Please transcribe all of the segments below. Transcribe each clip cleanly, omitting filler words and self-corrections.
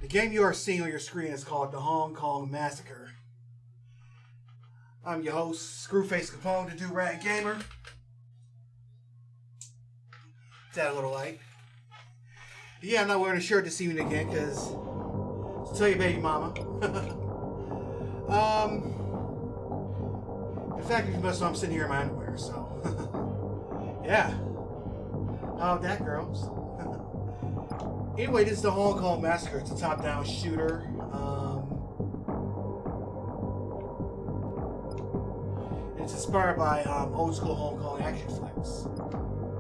The game you are seeing on your screen is called the Hong Kong Massacre. I'm your host, Screwface Capone, the Do-Rag Gamer. Is that a little light? Yeah, I'm not wearing a shirt this evening again, because... tell your baby mama. In fact, you must know I'm sitting here in my underwear, so... yeah. Oh, that girls. Anyway, this is the Hong Kong Massacre. It's a top-down shooter. It's inspired by old-school Hong Kong action flicks.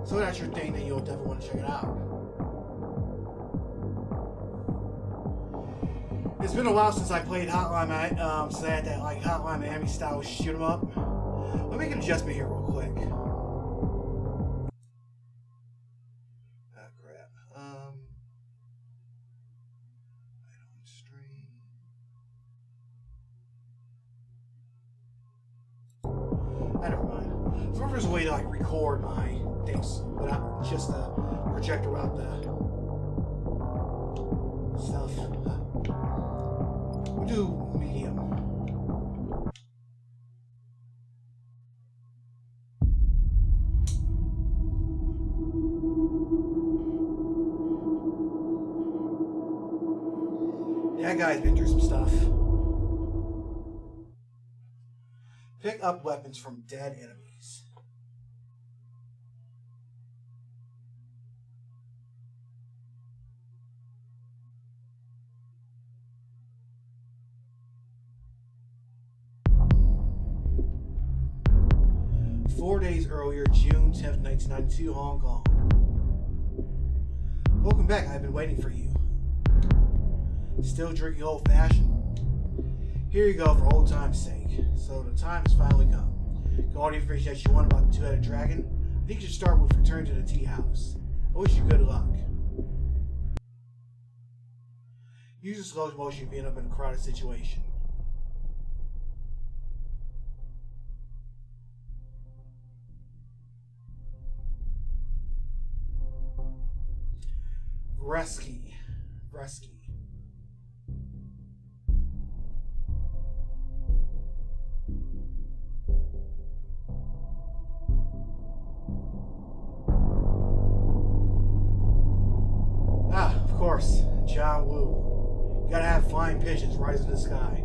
So if that's your thing, then you'll definitely want to check it out. It's been a while since I played Hotline, so I had that like Hotline Miami style shoot 'em up. Let me make an adjustment here real quick. Ah, crap. Never mind. So if there's a way to like record my things without just a projector out the stuff. We'll do medium. That guy's been through some stuff. Pick up weapons from dead enemies. Four days earlier, June 10th, 1992, Hong Kong. Welcome back. I've been waiting for you. Still drinking old-fashioned? Here you go for old time's sake. So the time has finally come. Got all the information that you want about the two-headed dragon? I think you should start with return to the tea house. I wish you good luck. Use the slow motion if you end up in a crowded situation. Rescue. Of course, John Woo. You gotta have flying pigeons rise in the sky.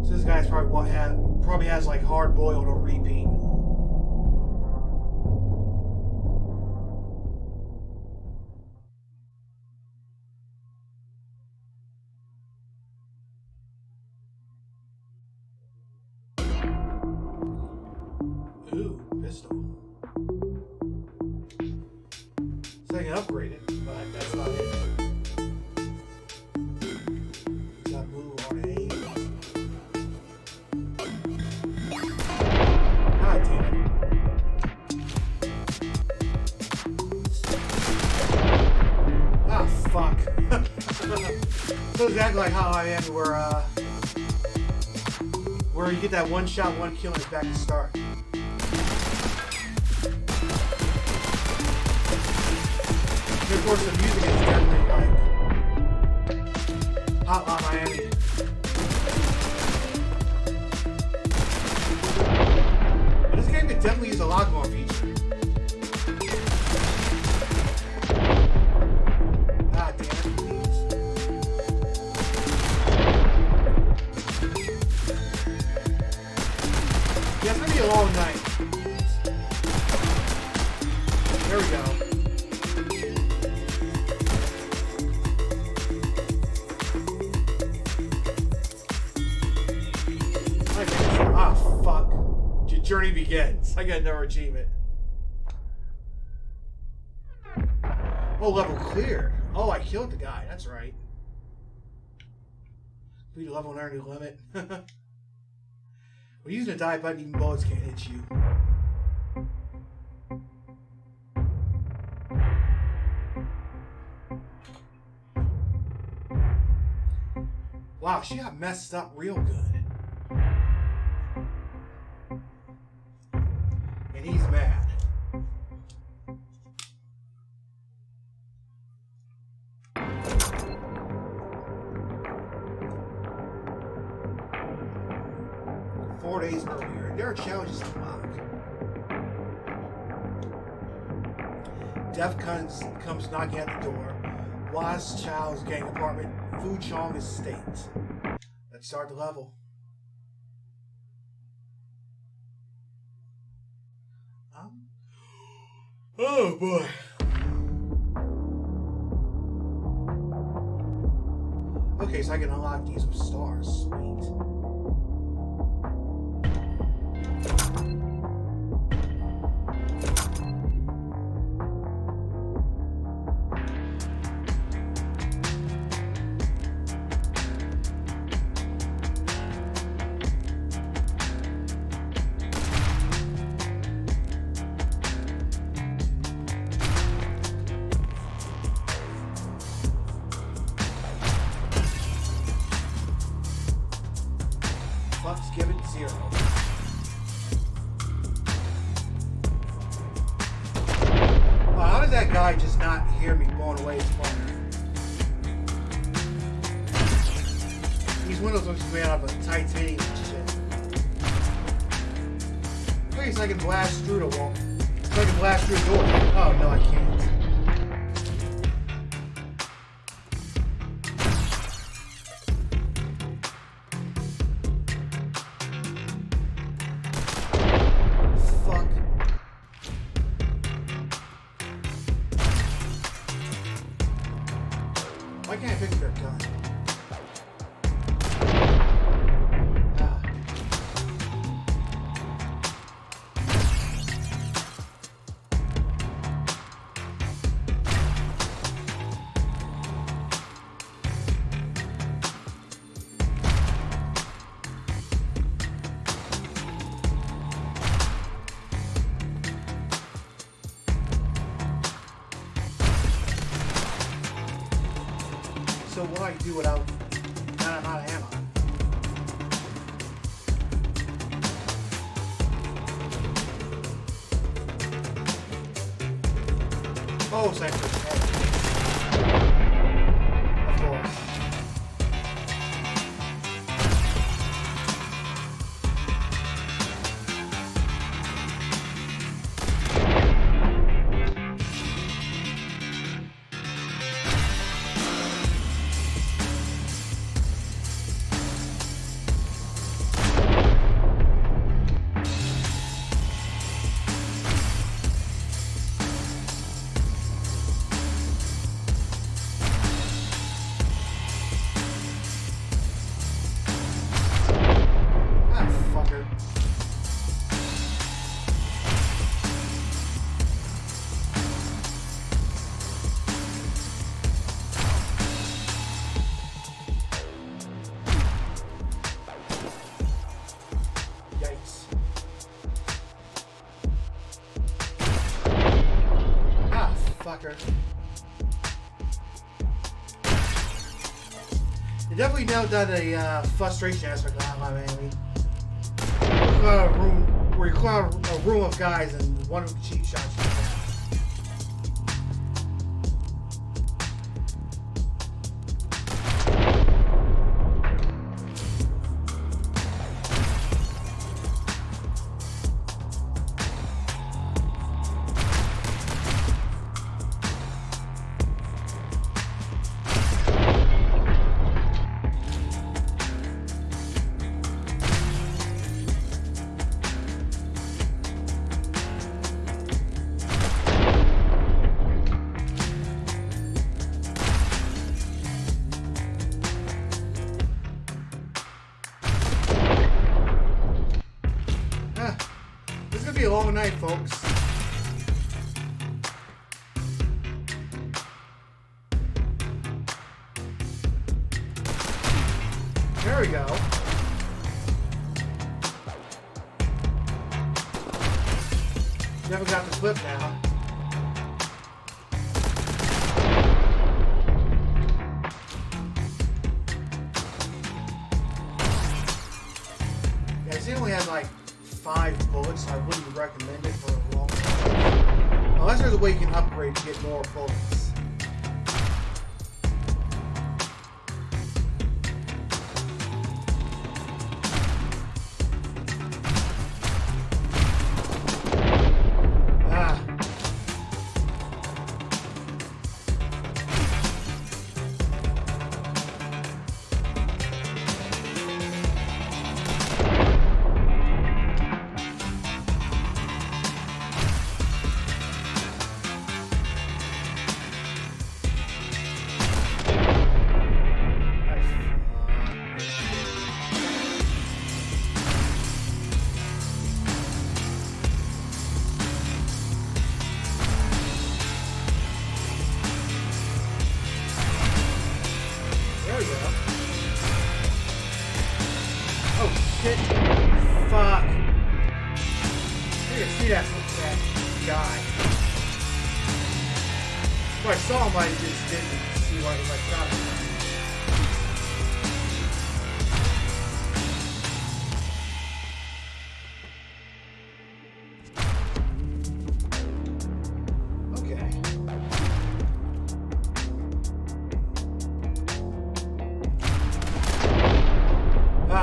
So this guy's probably has like hard boiled on repeat. Ooh, pistol. So I can upgrade it, but that's not it. Got move on aim. God damn it. Ah, fuck. So exactly like how I am, where you get that one shot, one kill, and it's back to start. And of course, the music is definitely like Hotline Miami. But this game could definitely use a lock on feature. God damn it, please. Yeah, it's gonna be a long night. There we go. Ah, fuck. Your journey begins. I got another achievement. Oh, level cleared. Oh, I killed the guy. That's right. Complete level and earn new limit. When using a die button, even bullets can't hit you. Wow, she got messed up real good. 4 days earlier. There are challenges to unlock. Death comes knocking at the door. Waz Chow's gang apartment, Fu Chong Estate. Let's start the level. Oh boy. Okay, so I can unlock these with stars. Sweet. Let's give it 0. Well, how did that guy just not hear me blowing away his phone? These windows look made out of a titanium shit. Wait, so I can blast through the wall. So I can blast through the door. Oh, no, I can't. Why can't I pick up their gun? So what do I do without that amount of ammo? Oh, sector. Of course. Fucker. They definitely nailed down the frustration aspect of Hotline Miami. Where you call a room of guys and one of them cheap shots you. This is gonna be a long night, folks. There we go. Never got the flip now. Yeah, he only has like 5 bullets, so I wouldn't recommend it for a long time. Unless there's a way you can upgrade to get more bullets. see that guy. Well, I saw him, I just didn't see what he was like.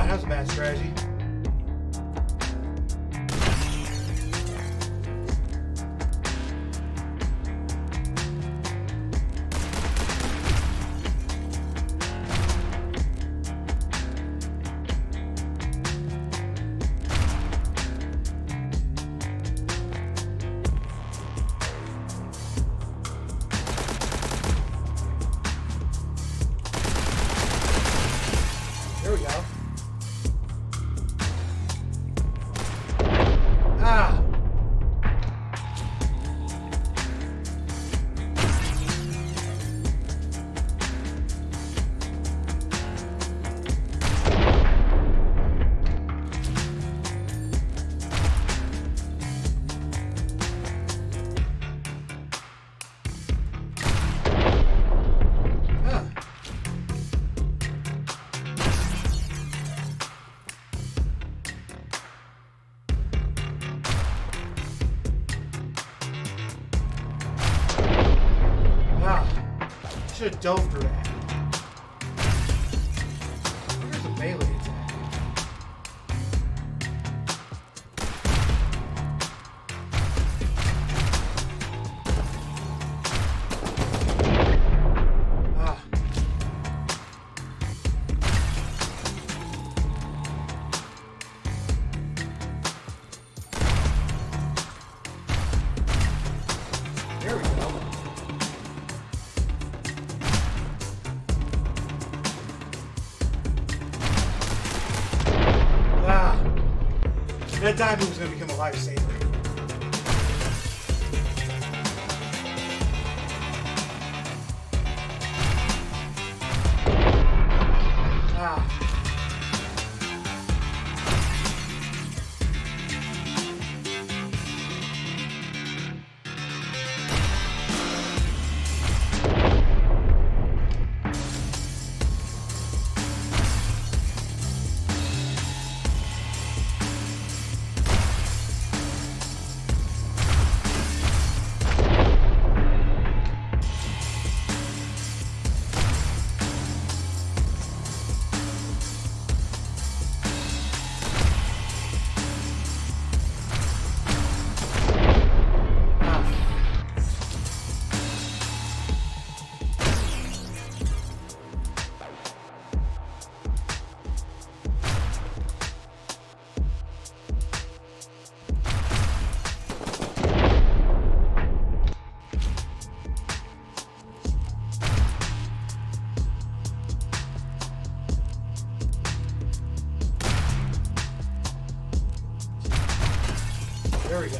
That's a bad strategy. There we go. Should have dove through that. There's a melee attack. There we go. That diamond was going to become a lifesaver. There we go.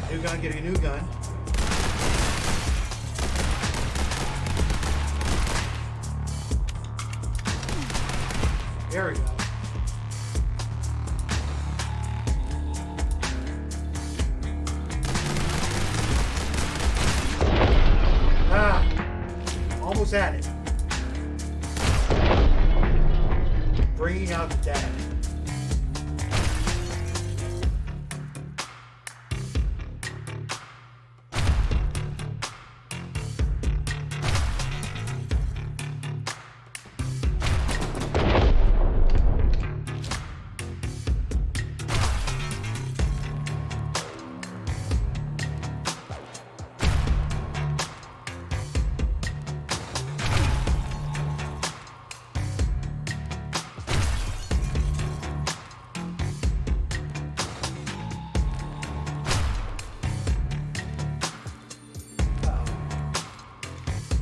New gun, getting a new gun. There we go. Almost at it. Bringing out the dead.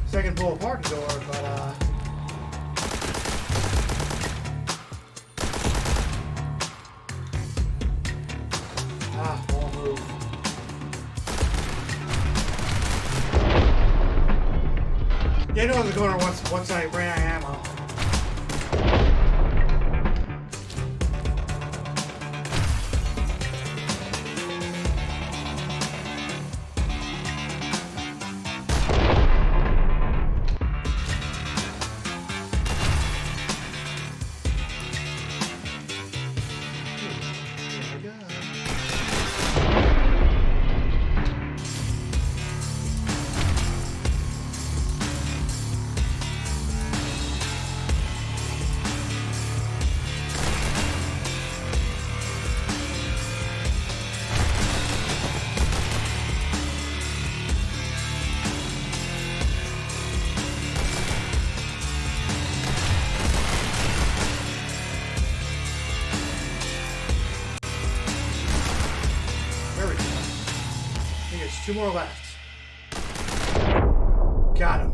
Second pull apart the door, but won't move. Yeah, I knew I was going once I ran out of ammo. Two more left. Got him.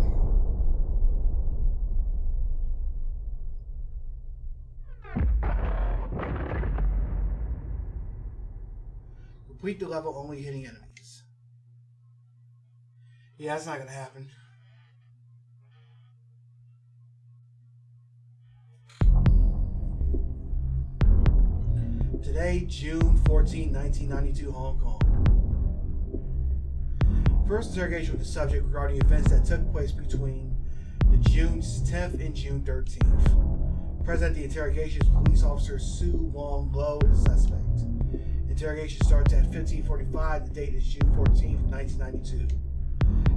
Complete the level only hitting enemies. Yeah, that's not gonna happen. Today, June 14, 1992, Hong Kong. First interrogation with the subject regarding events that took place between the June 10th and June 13th. Present at the interrogation is police officer Su Wong Lo, the suspect. Interrogation starts at 15:45. The date is June 14th, 1992.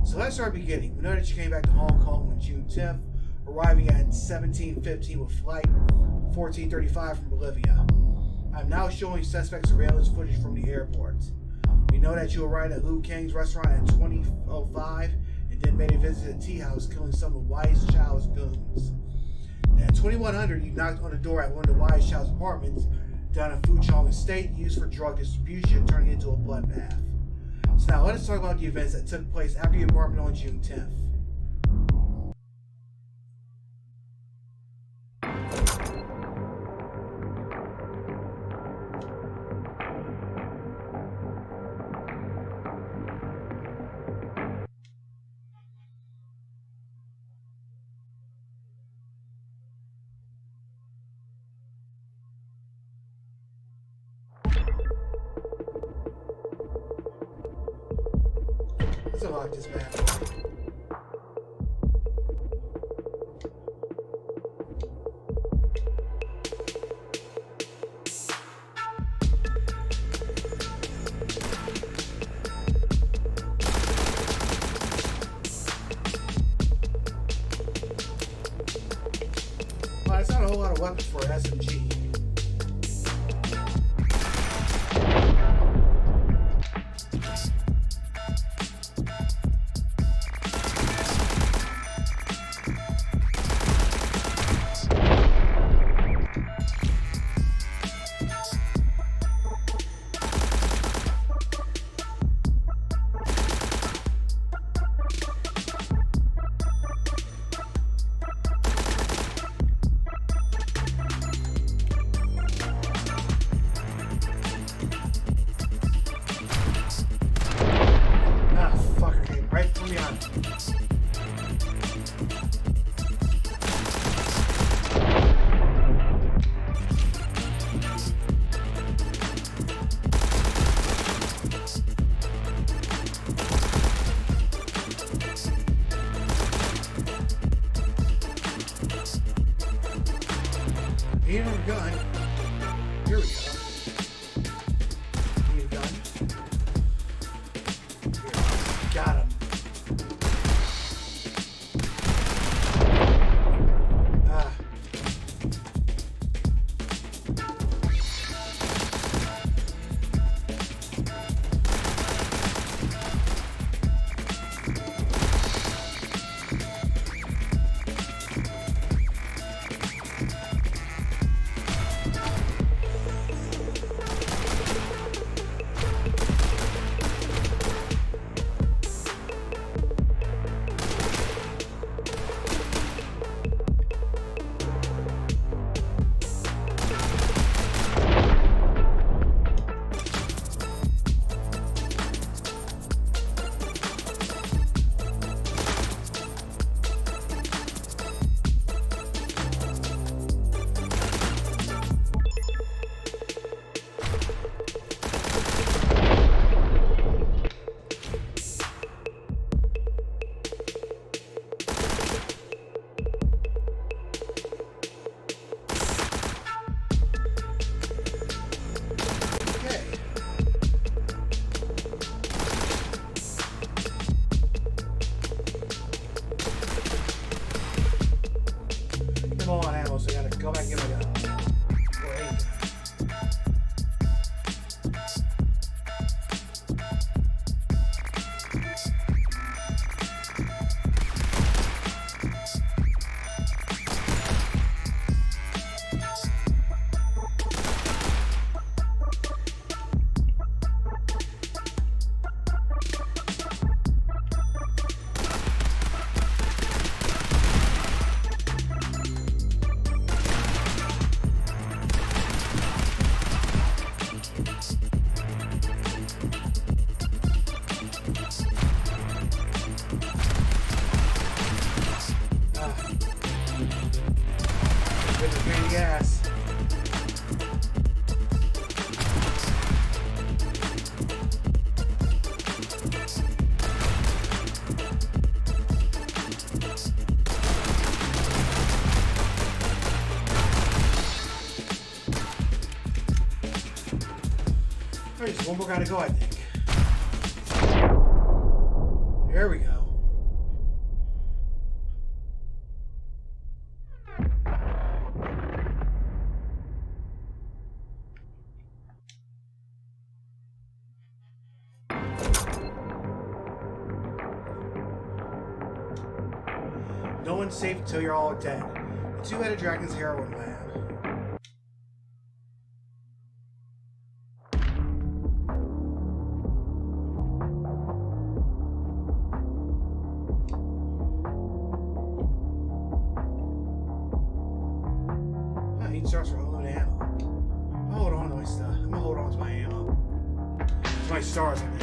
So let's start beginning. We know that you came back to Hong Kong on June 10th, arriving at 17:15 with flight 1435 from Bolivia. I'm now showing suspect surveillance footage from the airport. We know that you arrived at Liu Kang's restaurant at 20:05 and then made a visit to the tea house, killing some of Wise Chow's goons. At 2100, you knocked on the door at one of the Wise Chow's apartments down in Fuchong Estate, used for drug distribution, turning into a bloodbath. So now let us talk about the events that took place after your apartment on June 10th. Let's unlock this map. Well, it's not a whole lot of weapons for an SMG. He didn't have a gun. Here we go. Need a gun. Here. Got him. a pain in the ass. There's just one more guy to go, I think. There we go. No one's safe until you're all dead. The two-headed dragon's heroin man. He starts for unlimited ammo. I'll hold on to my stuff. I'm gonna hold on to my ammo. To my stars, I mean.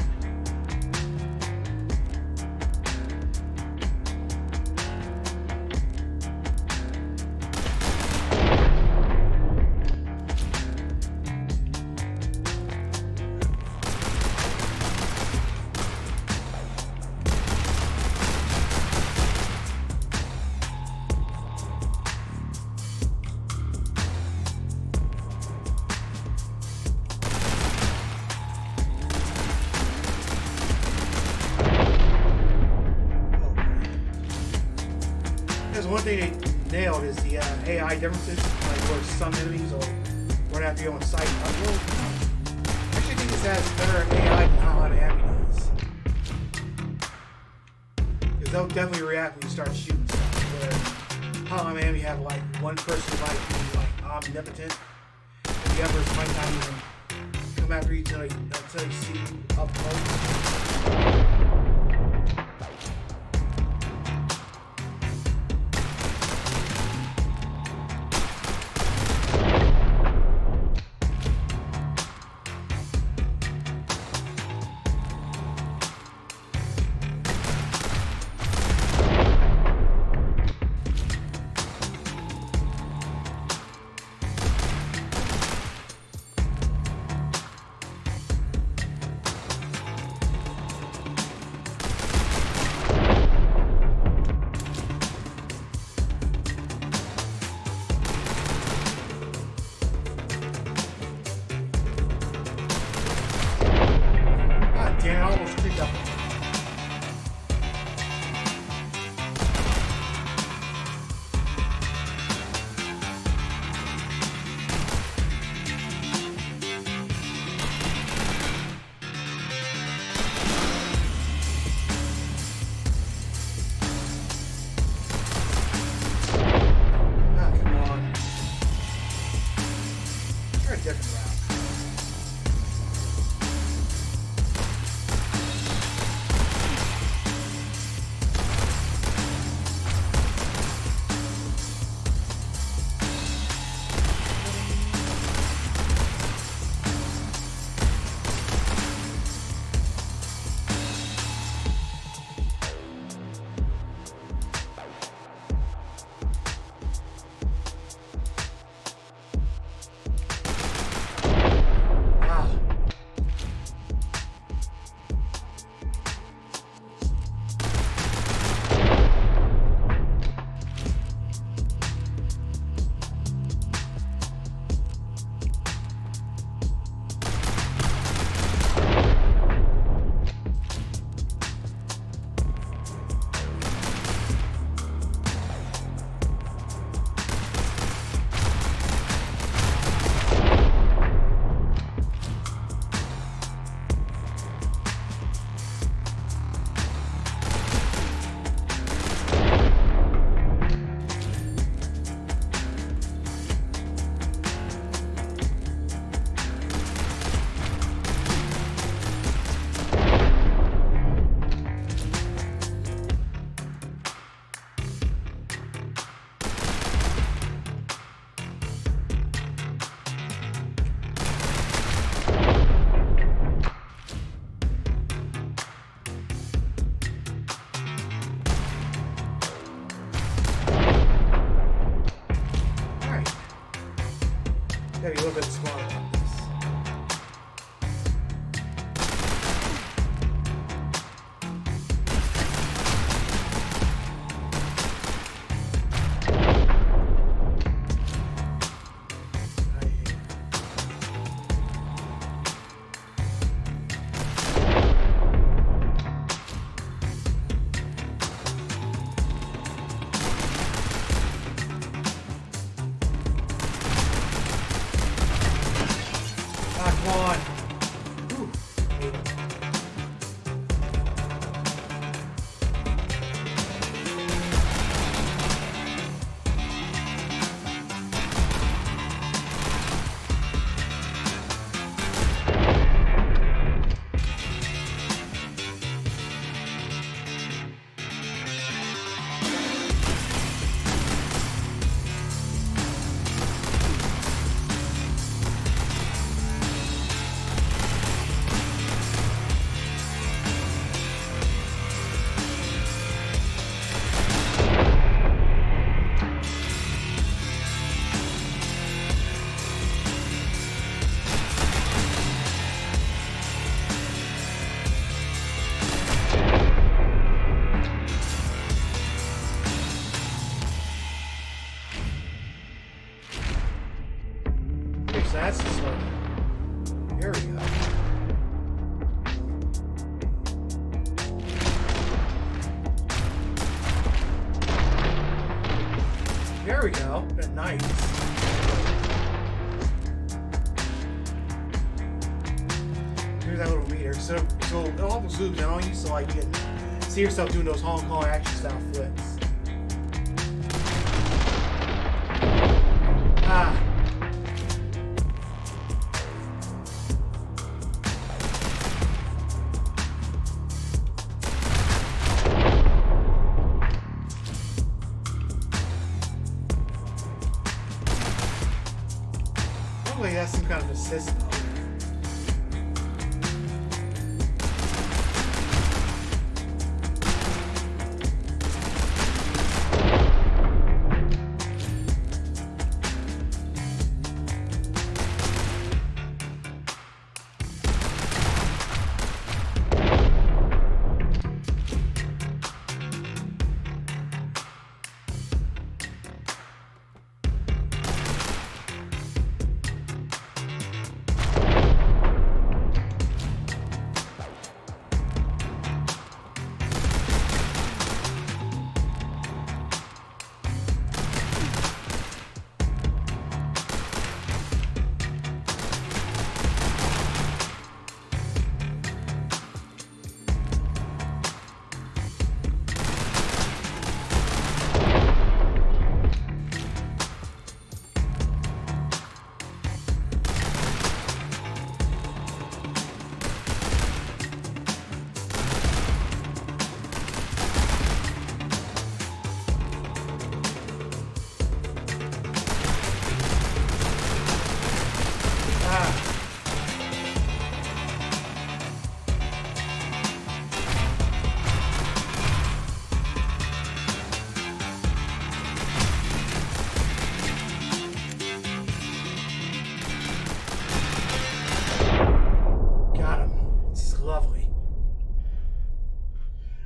One thing they nailed is the AI differences, like where some enemies will run after you on sight. I actually think this has better AI than Hotline Miami does. Because they'll definitely react when you start shooting stuff. Where Hotline Miami have like one person might be like omnipotent, and the others might not even come after you until you see you up close. so that's the slow. Here we go. There we go. Nice. Here's that little meter. So it almost zooms in on you, so like you can see yourself doing those Hong Kong action style flips. Ah. Hopefully that's some kind of assist.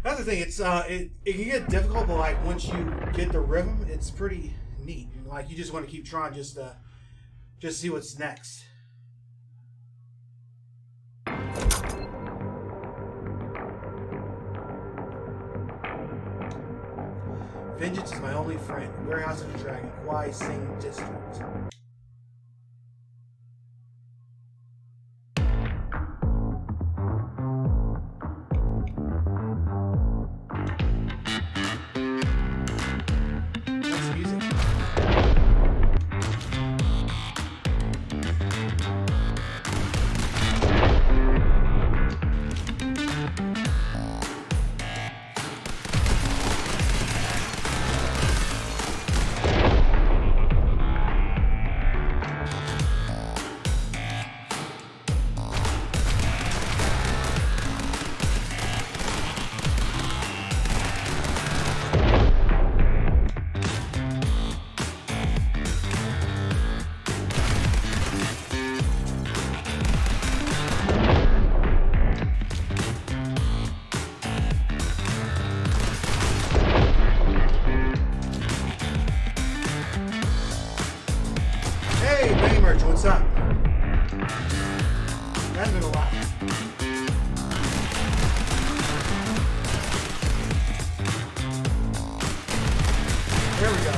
That's the thing. It's it can get difficult, but like once you get the rhythm, it's pretty neat. Like you just want to keep trying, just see what's next. Vengeance is my only friend. Warehouse of the Dragon. Kwai Sing District. What's up? That's been a while. There we go.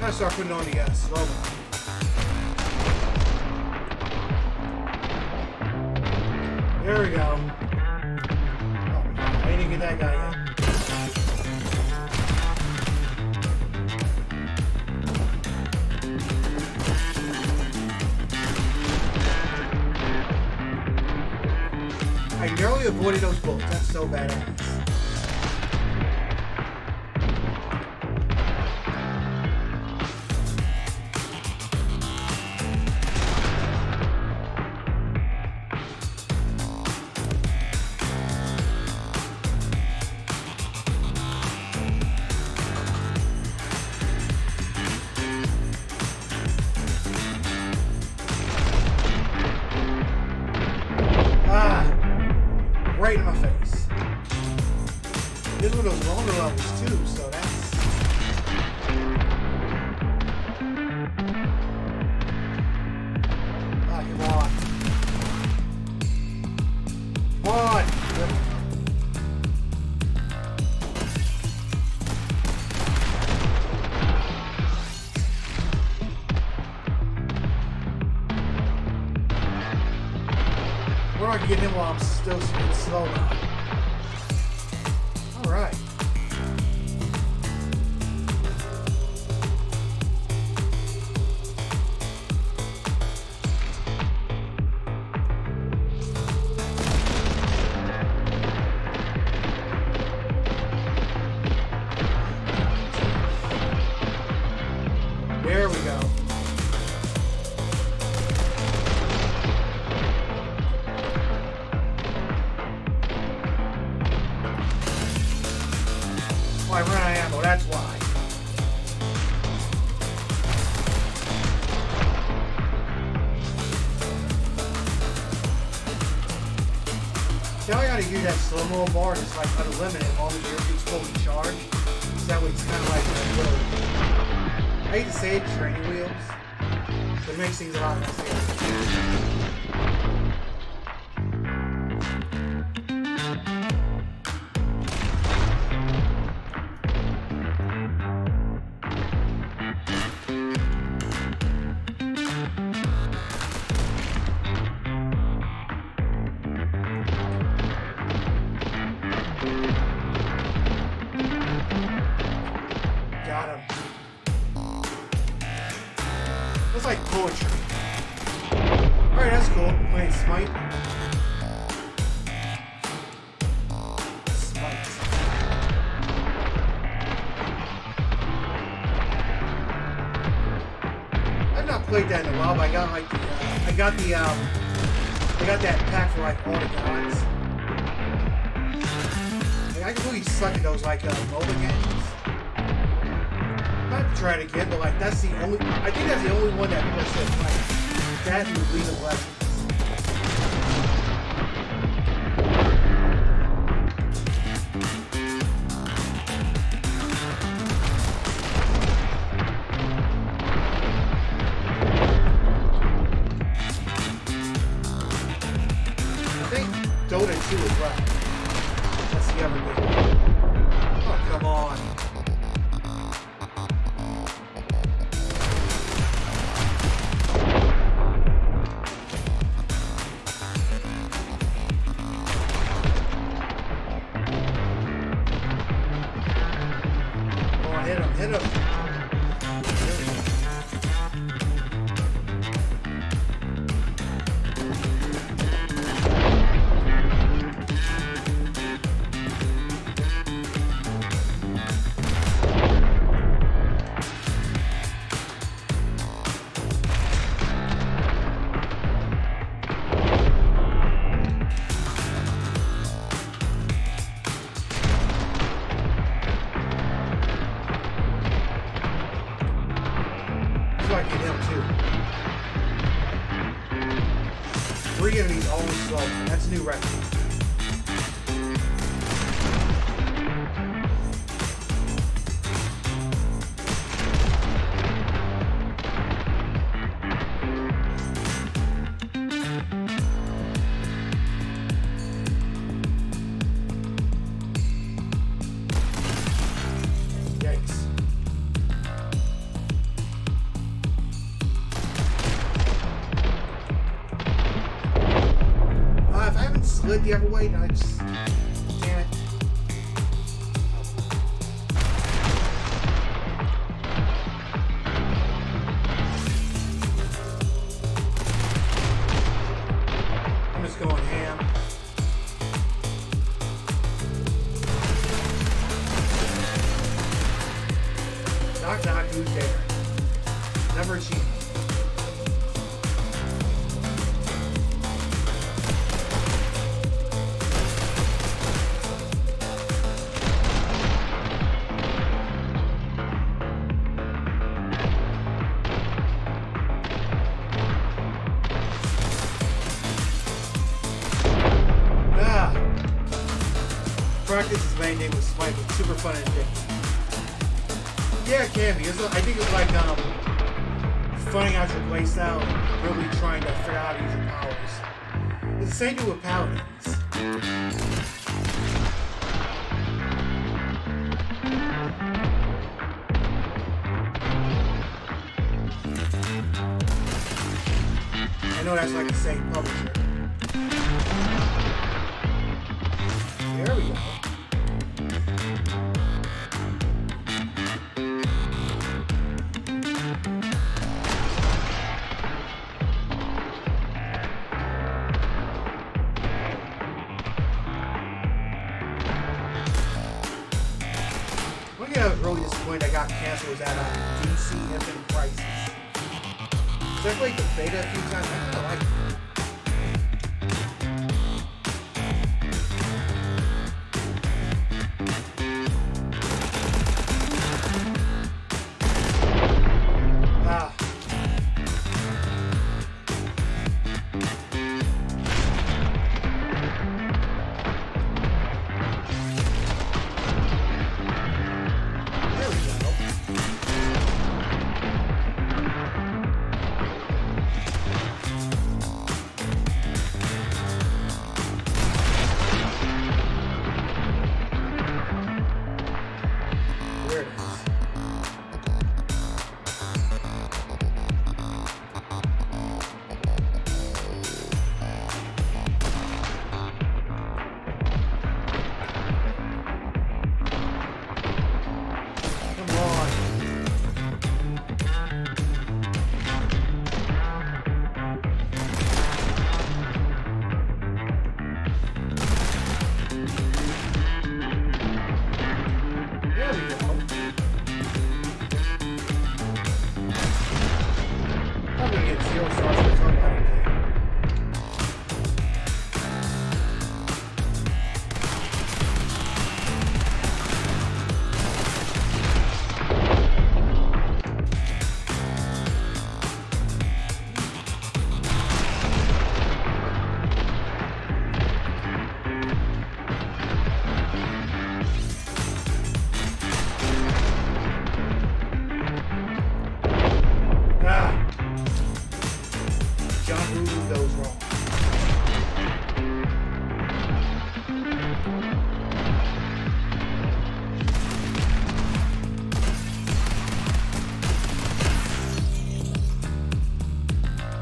Gotta start putting on the gas slowly. There we go. Oh, I didn't get that guy yet. I narrowly avoided those bullets. That's so badass. get him while I'm still slow now. Alright. There we go. Oh, I ran out of ammo, that's why. See how I gotta use that slow-mo bar, it's like unlimited as long as everything's fully charged. So that way it's kind of like a little... I hate to say it, training wheels, but it makes things a lot easier. Got him. That's like poetry. Alright, that's cool. Playing Smite. Smite. I've not played that in a while, but I got like the I got that pack for like all the gods. Like, I can really suck at those like mobile games. I'd try it again, but like that's the only. I think that's the only one that people said like that and League of Legends. I think Dota 2 as well. That's the other game. Oh come on. Hit him. I get him too. 3 enemies always slow. That's a new record. Yikes. Slid the other way, and I just damn it. I'm just going ham. Knock knock, who's there? Never achieved. Practice is main name with Smite, but super fun and addictive. Yeah, it can be. I think it's like finding out your playstyle and really trying to figure out how to use your powers. It's the same thing with paladins. I know that's like the same publisher. really disappointed I got canceled was that DC Infinite Crisis. So I played the beta a few times. I kind of like it.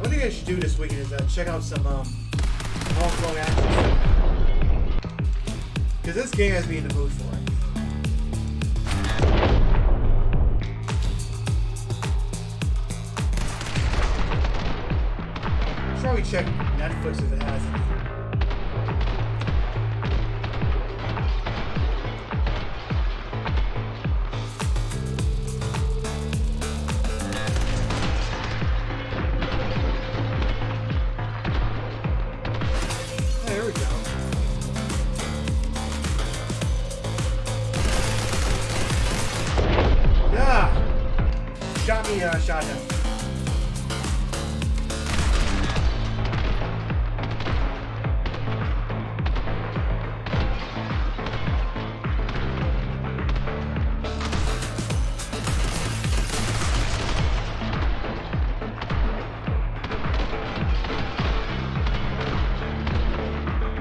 One thing I should do this weekend is check out some Hong Kong Massacre. Because this game has me in the mood for it. Should probably check Netflix if it has it. Shotgun.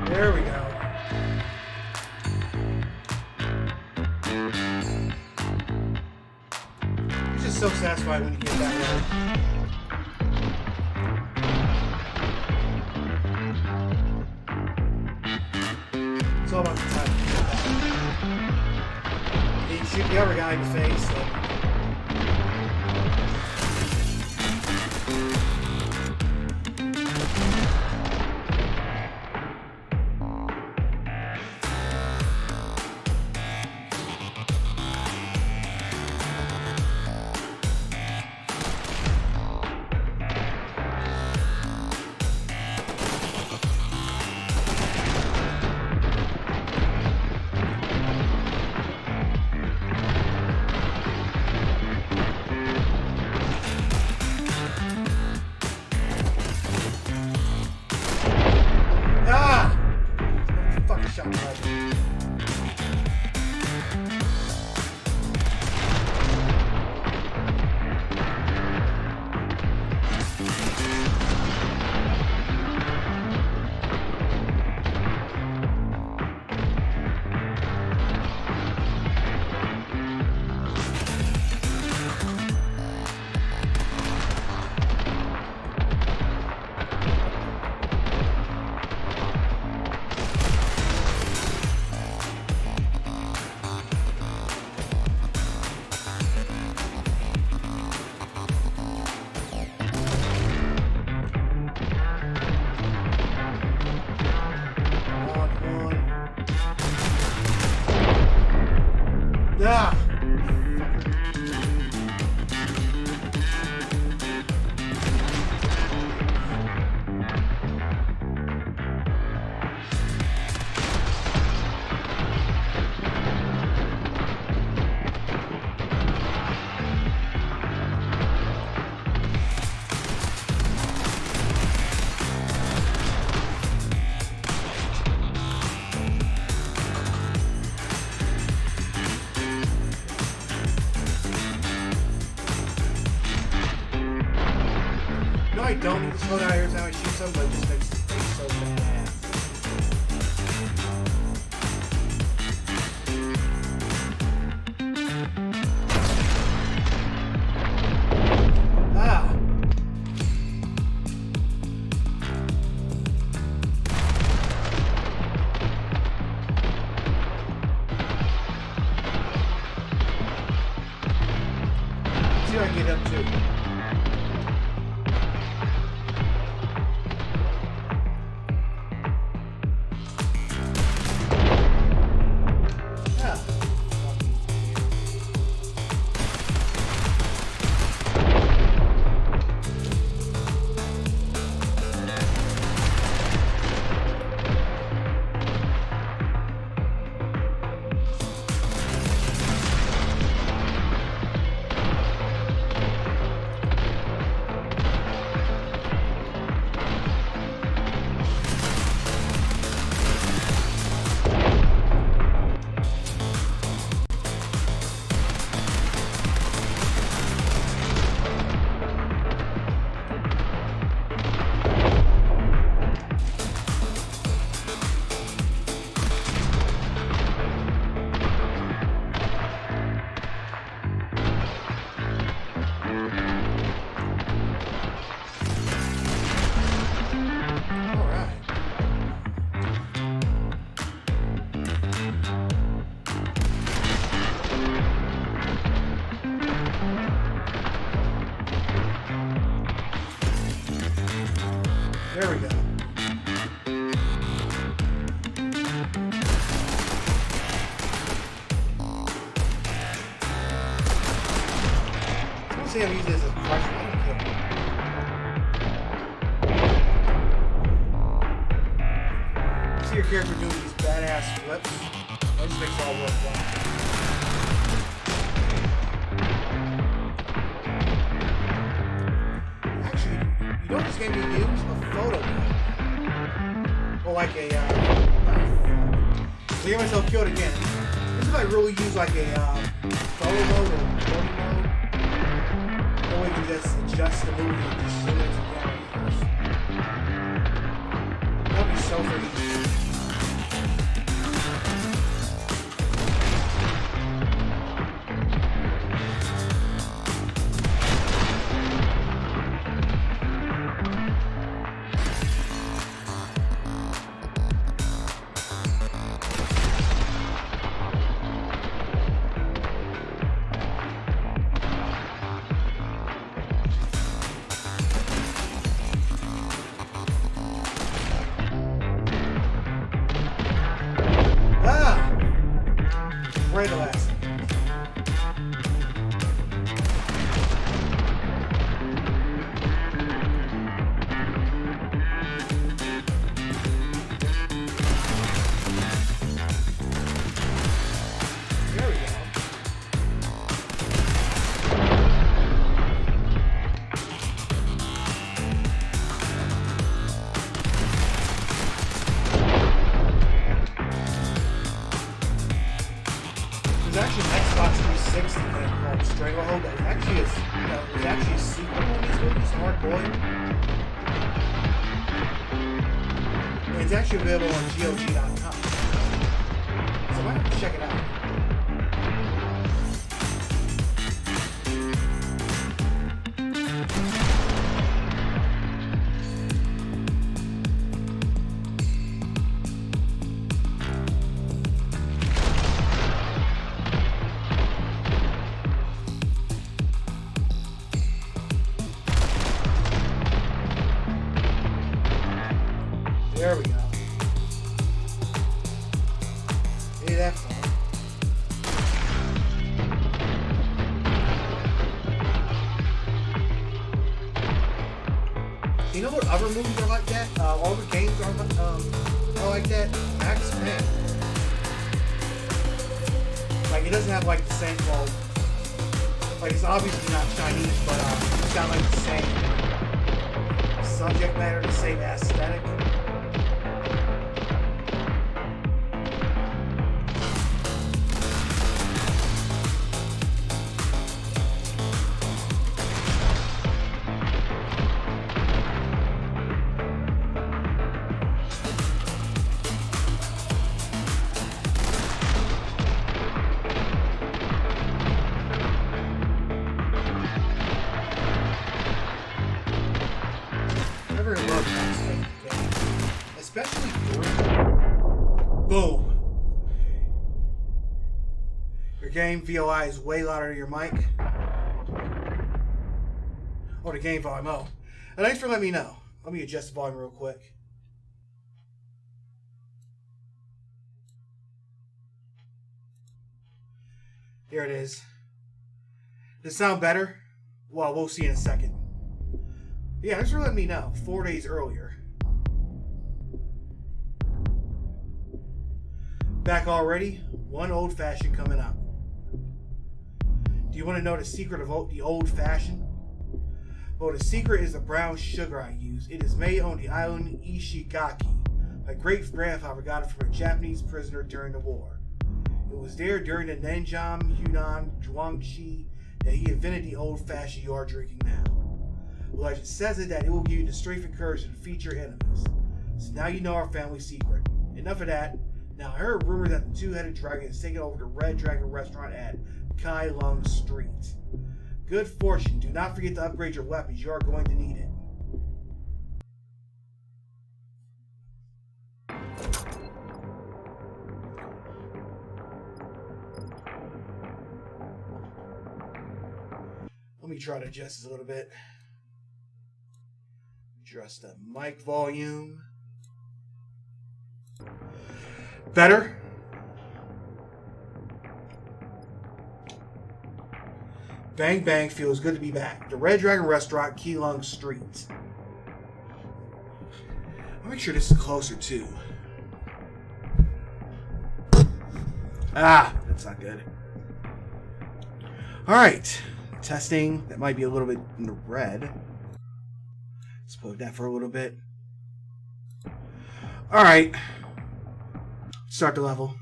There we go. It's just so satisfying when you get that one. It's all about the time. You shoot the other guy in the face. So. I don't need to slow down every time I shoot something, but it just makes it so bad. Ah! See if I can get up too. There we go. Let's see how easy this is. See your character doing these badass flips. That just makes it all worthwhile. You know what this game can use? A photo mode. Or like a, so I get myself killed again. This is if I really use like a, photo mode or recording mode. Or we can just adjust the movie and just zoom it together. That would be so freaking easy. Right, the last. There we go. There's actually an Xbox 360 game called Stranglehold that actually is, there's actually a sequel to these movies, Hard Boiled. And it's actually available on GOG.com. So I might have to check it out. There we go. Hey, that's fun. You know what other movies are like that? All the games are like that. Max Payne. Like it doesn't have like the same. Well, like it's obviously not Chinese, but it's got like the same subject matter, the same aesthetic. Especially boom. Your game VOI is way louder than your mic. Or the game volume. Oh. And thanks for letting me know. Let me adjust the volume real quick. Here it is. Does it sound better? Well, we'll see in a second. Yeah, thanks for letting me know. 4 days earlier. Back already? One old-fashioned coming up. Do you want to know the secret of the old-fashioned? Well, the secret is the brown sugar I use. It is made on the island Ishigaki. My great-grandfather got it from a Japanese prisoner during the war. It was there during the Nanjing, Yunnan, Zhuangzi that he invented the old-fashioned you are drinking now. The legend says it that it will give you the strength and courage to defeat your enemies. So now you know our family secret. Enough of that. Now I heard rumors that the two-headed dragon is taking over the Red Dragon restaurant at Kai Lung Street. Good fortune. Do not forget to upgrade your weapons. You are going to need it. Let me try to adjust this a little bit. Adjust the mic volume. Better? Bang bang, feels good to be back. The Red Dragon Restaurant, Keelung Street. I'll make sure this is closer too. Ah, that's not good. Alright. Testing. That might be a little bit in the red. Let's put that for a little bit. Alright. Start the level.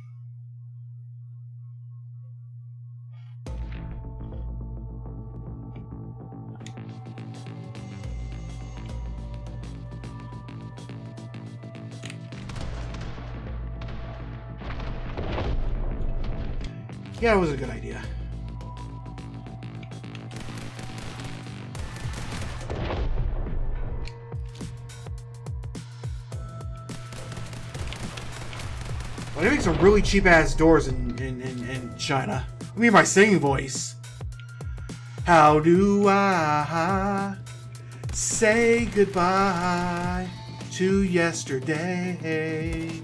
Yeah, it was a good idea. Well, they make some really cheap-ass doors in China. I mean, my singing voice. How do I say goodbye to yesterday?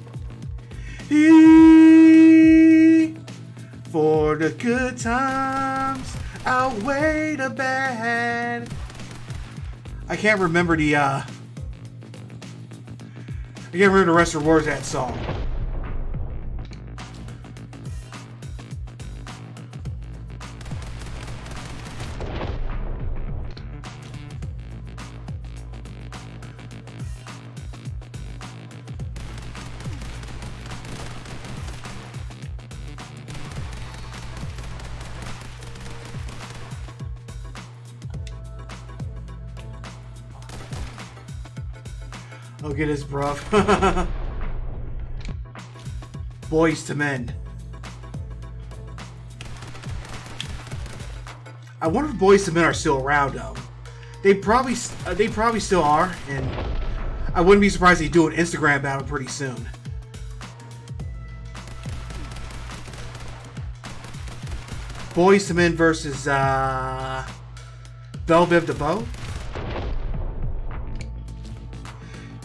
For the good times outweigh the bad. I can't remember the rest of the words of that song. Look at this, bruv. Boys to Men. I wonder if Boys to Men are still around, though. They probably still are, and I wouldn't be surprised if they do an Instagram battle pretty soon. Boys to Men versus Belle Biv DeVoe.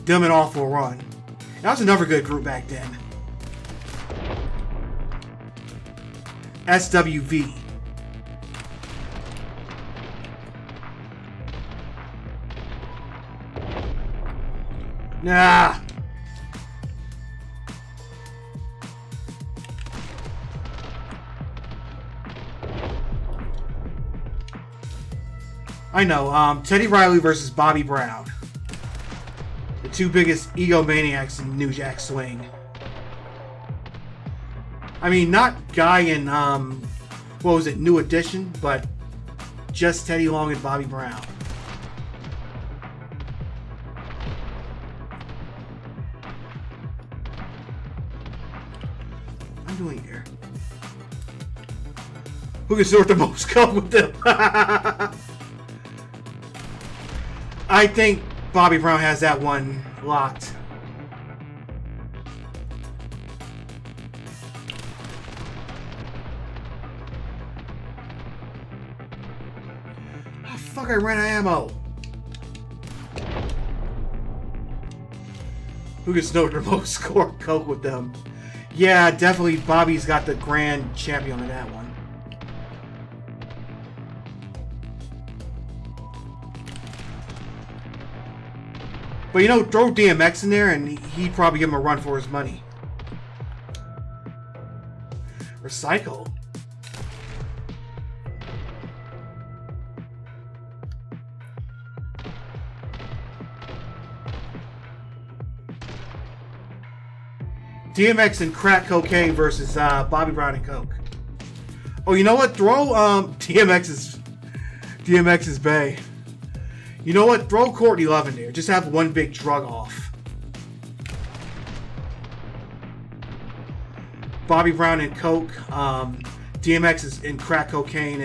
Them and Awful Run. That was another good group back then. SWV. Nah. I know. Teddy Riley versus Bobby Brown. The two biggest egomaniacs in New Jack Swing. I mean, not Guy and, what was it, New Edition, but just Teddy Long and Bobby Brown. What am I doing here? Who can sort the most come with them? I think Bobby Brown has that one locked. Fuck, I ran out of ammo. Who gets no remote score coke with them? Yeah, definitely Bobby's got the grand champion in that one. But you know, throw DMX in there and he'd probably give him a run for his money. Recycle? DMX and crack cocaine versus Bobby Brown and coke. Oh, you know what? Throw DMX's Bay. You know what? Throw Courtney Love in there. Just have one big drug off. Bobby Brown and coke. DMX is in crack cocaine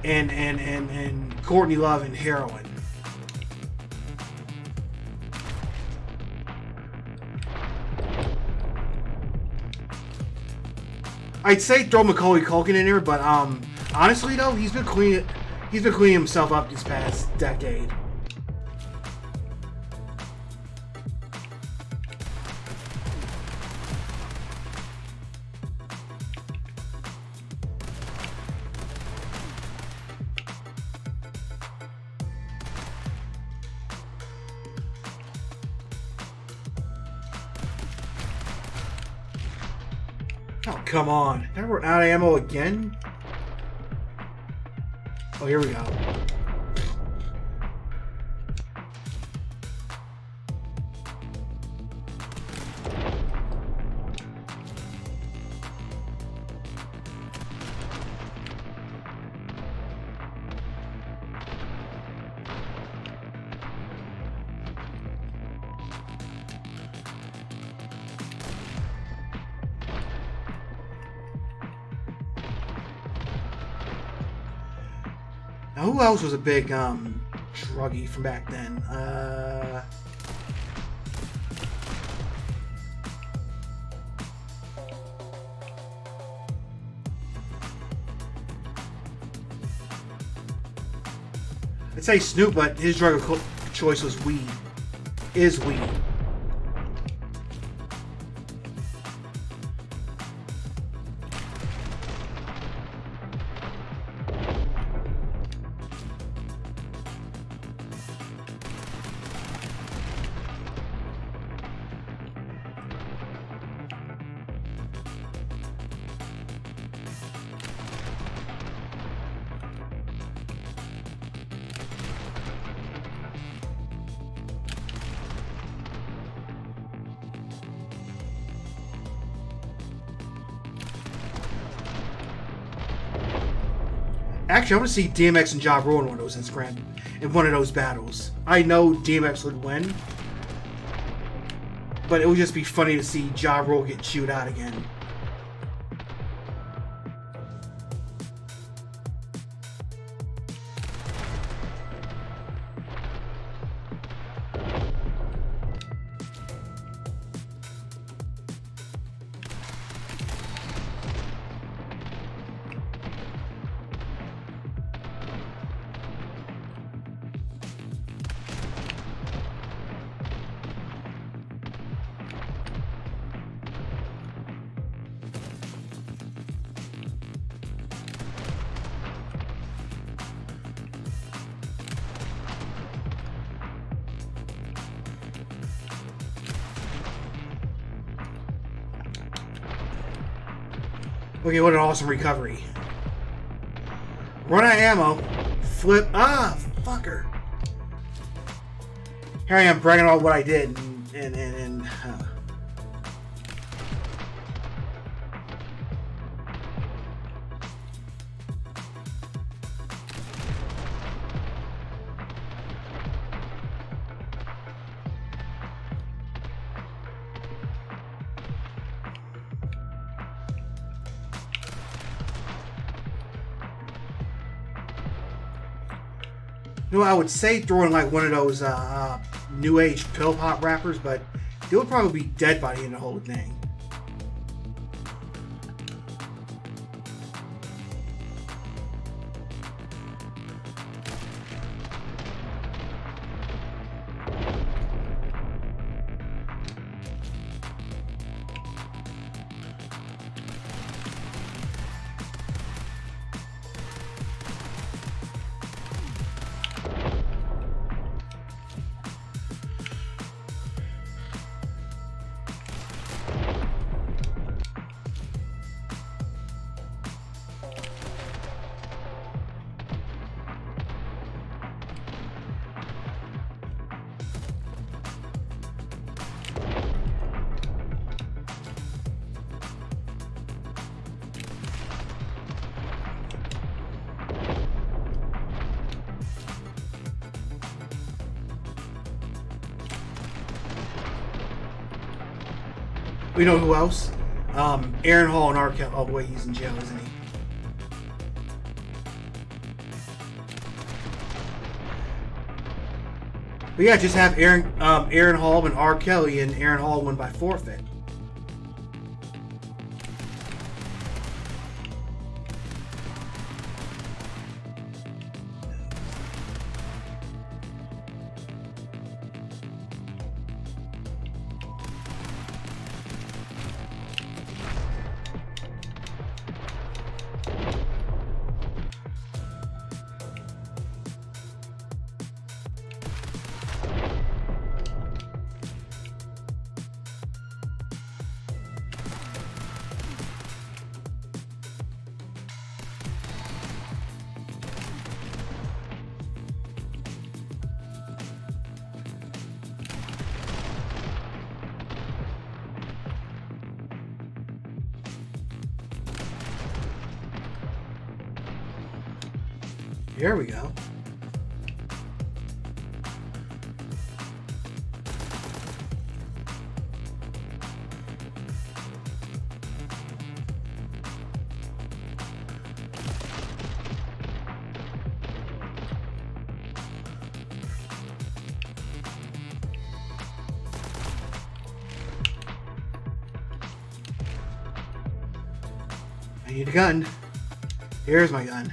and Courtney Love and heroin. I'd say throw Macaulay Culkin in there, but honestly though, he's been cleaning himself up this past decade. Oh, come on. Now we're out of ammo again? Oh, here we go. Now, who else was a big druggie from back then? I'd say Snoop, but his drug of choice was weed. Is weed. Actually, I want to see DMX and Ja Rule in one of those battles. I know DMX would win, but it would just be funny to see Ja Rule get chewed out again. Okay, what an awesome recovery. Run out of ammo. Flip. Ah, fucker. Here I am bragging on what I did. You know, I would say throw in like one of those new age pill pop rappers, but they would probably be dead by the end of the whole thing. We know who else? Aaron Hall and Archaeology. Oh wait, he's in jail, isn't he? But yeah, just have Aaron Hall and R. Kelly, and Aaron Hall win by forfeit. Here we go. I need a gun. Here's my gun.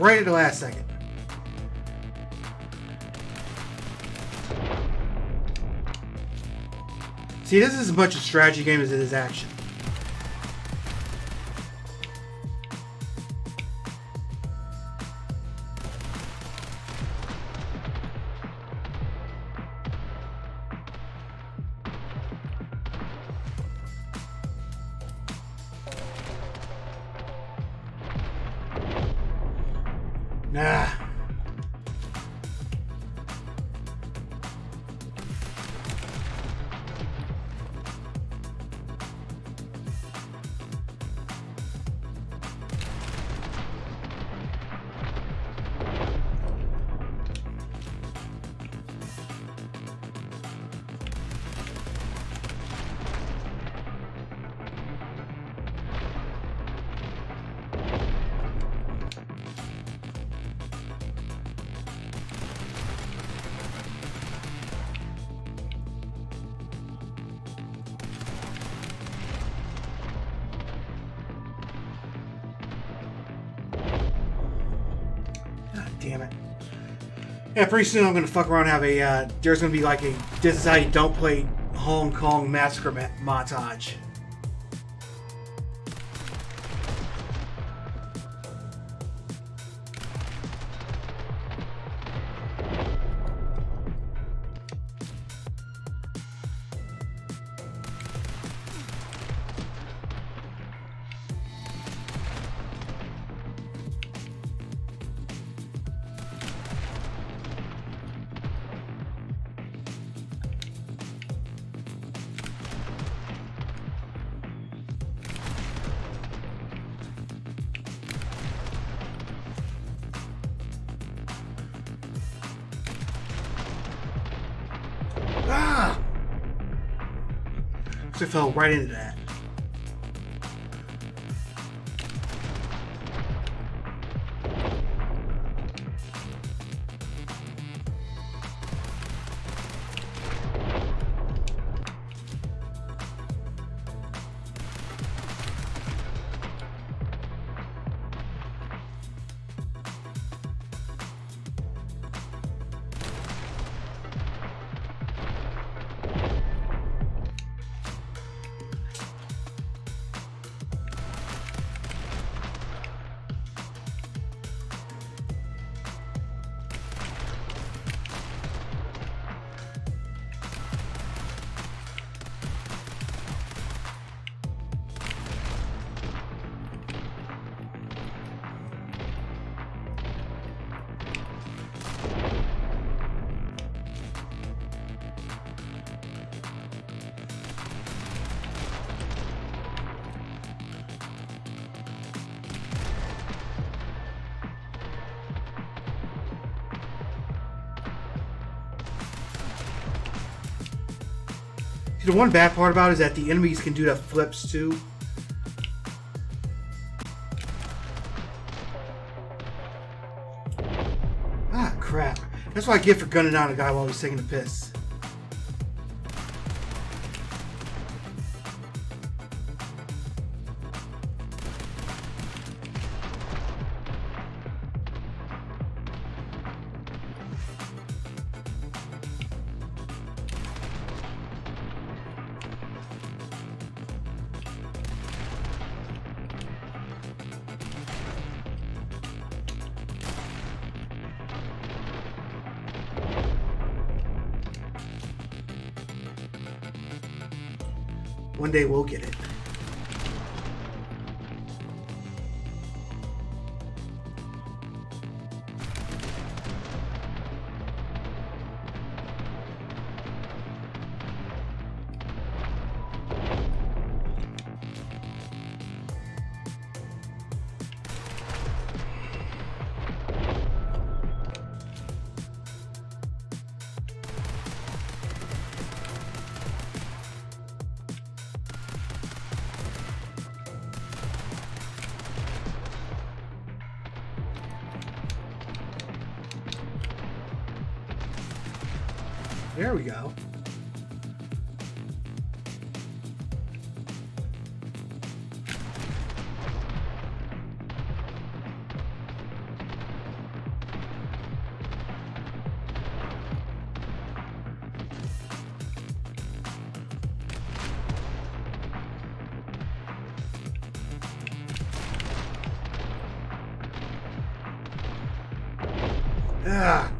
Right at the last second. See, this is as much a strategy game as it is action. Nah. Damn it. Yeah, pretty soon I'm gonna fuck around and have a, there's gonna be like a, this is how you don't play Hong Kong Massacre montage. Ah! So I fell right into that. The one bad part about it is that the enemies can do the flips too. Ah, crap. That's what I get for gunning down a guy while he's taking a piss. One day we'll get it. There we go. Ah.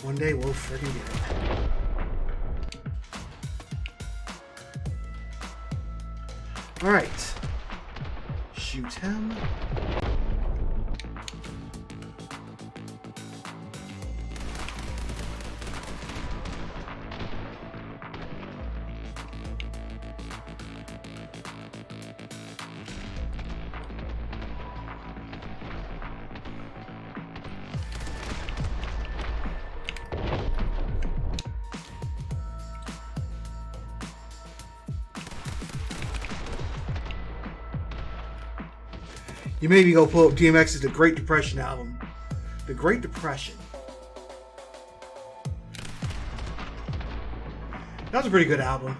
One day we'll friggin' get it. Alright. Shoot him. You made me go pull up DMX's The Great Depression album. The Great Depression. That was a pretty good album.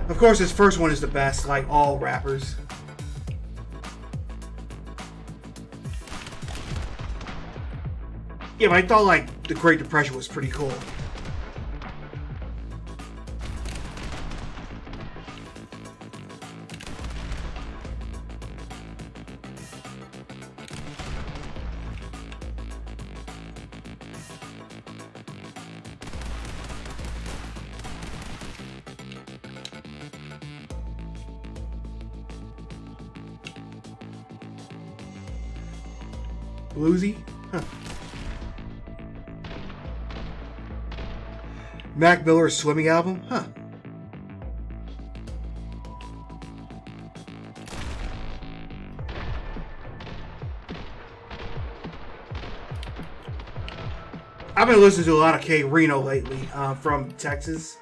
Of course, his first one is the best, like all rappers. Yeah, but I thought like The Great Depression was pretty cool. Bluesy? Huh. Mac Miller's swimming album? Huh. I've been listening to a lot of K Reno lately, from Texas.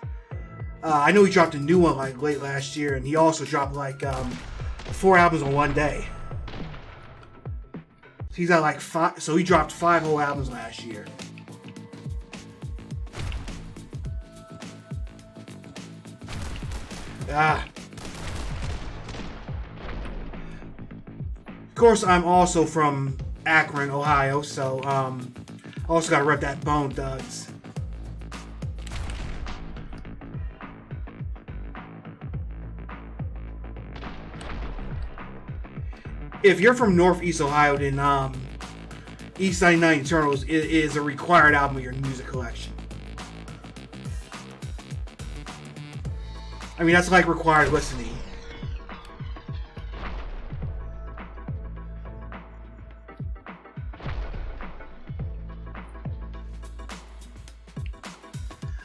I know he dropped a new one like late last year, and he also dropped like 4 albums in one day. He's got like 5, so he dropped 5 whole albums last year. Of course, I'm also from Akron, Ohio, so I also gotta rep that Bone Thugs. If you're from Northeast Ohio, then East 99 Eternals is a required album of your music collection. I mean, that's like required listening.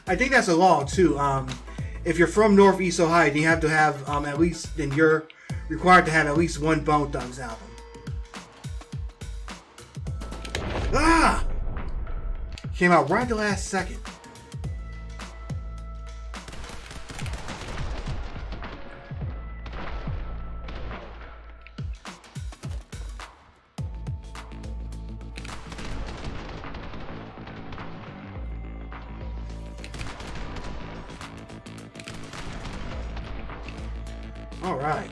I think that's a law too. If you're from Northeast Ohio, then you have to have at least, then you're required to have at least one Bone Thugs album. Ah! Came out right at the last second. All right.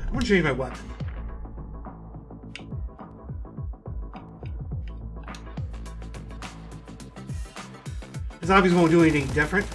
I'm gonna change my weapon. This obviously won't do anything different.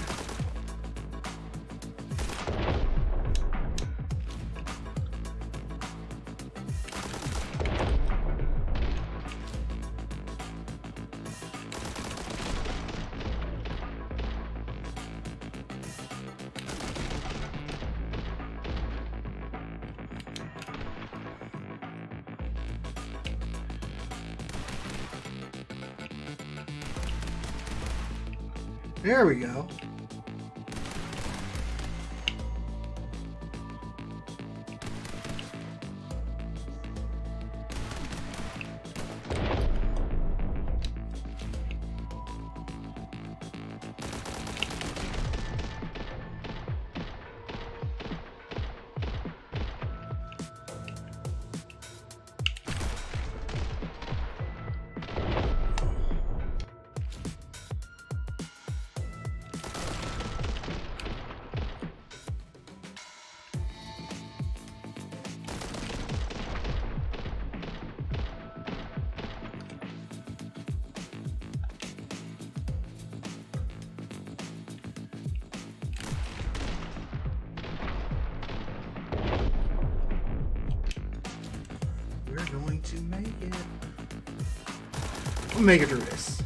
There we go. Going to make it. We'll make it through this.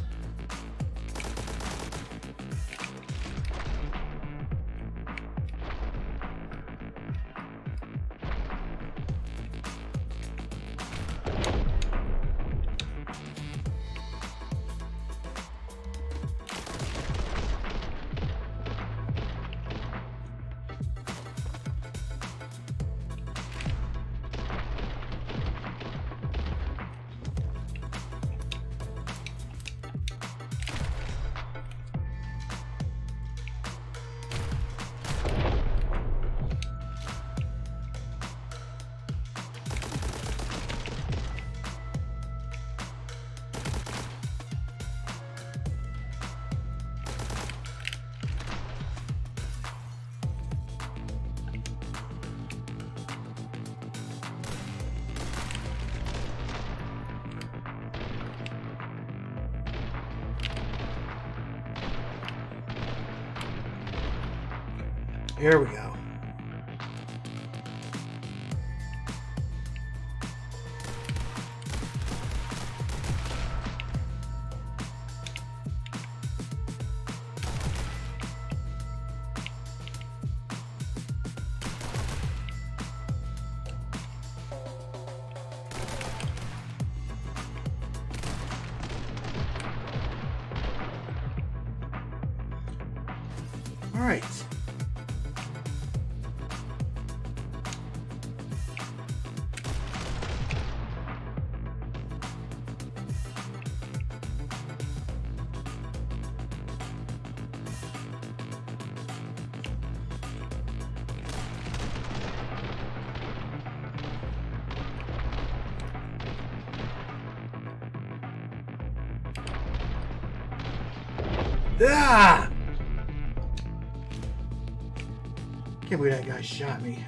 Here we go. All right. Ah! Can't believe that guy shot me.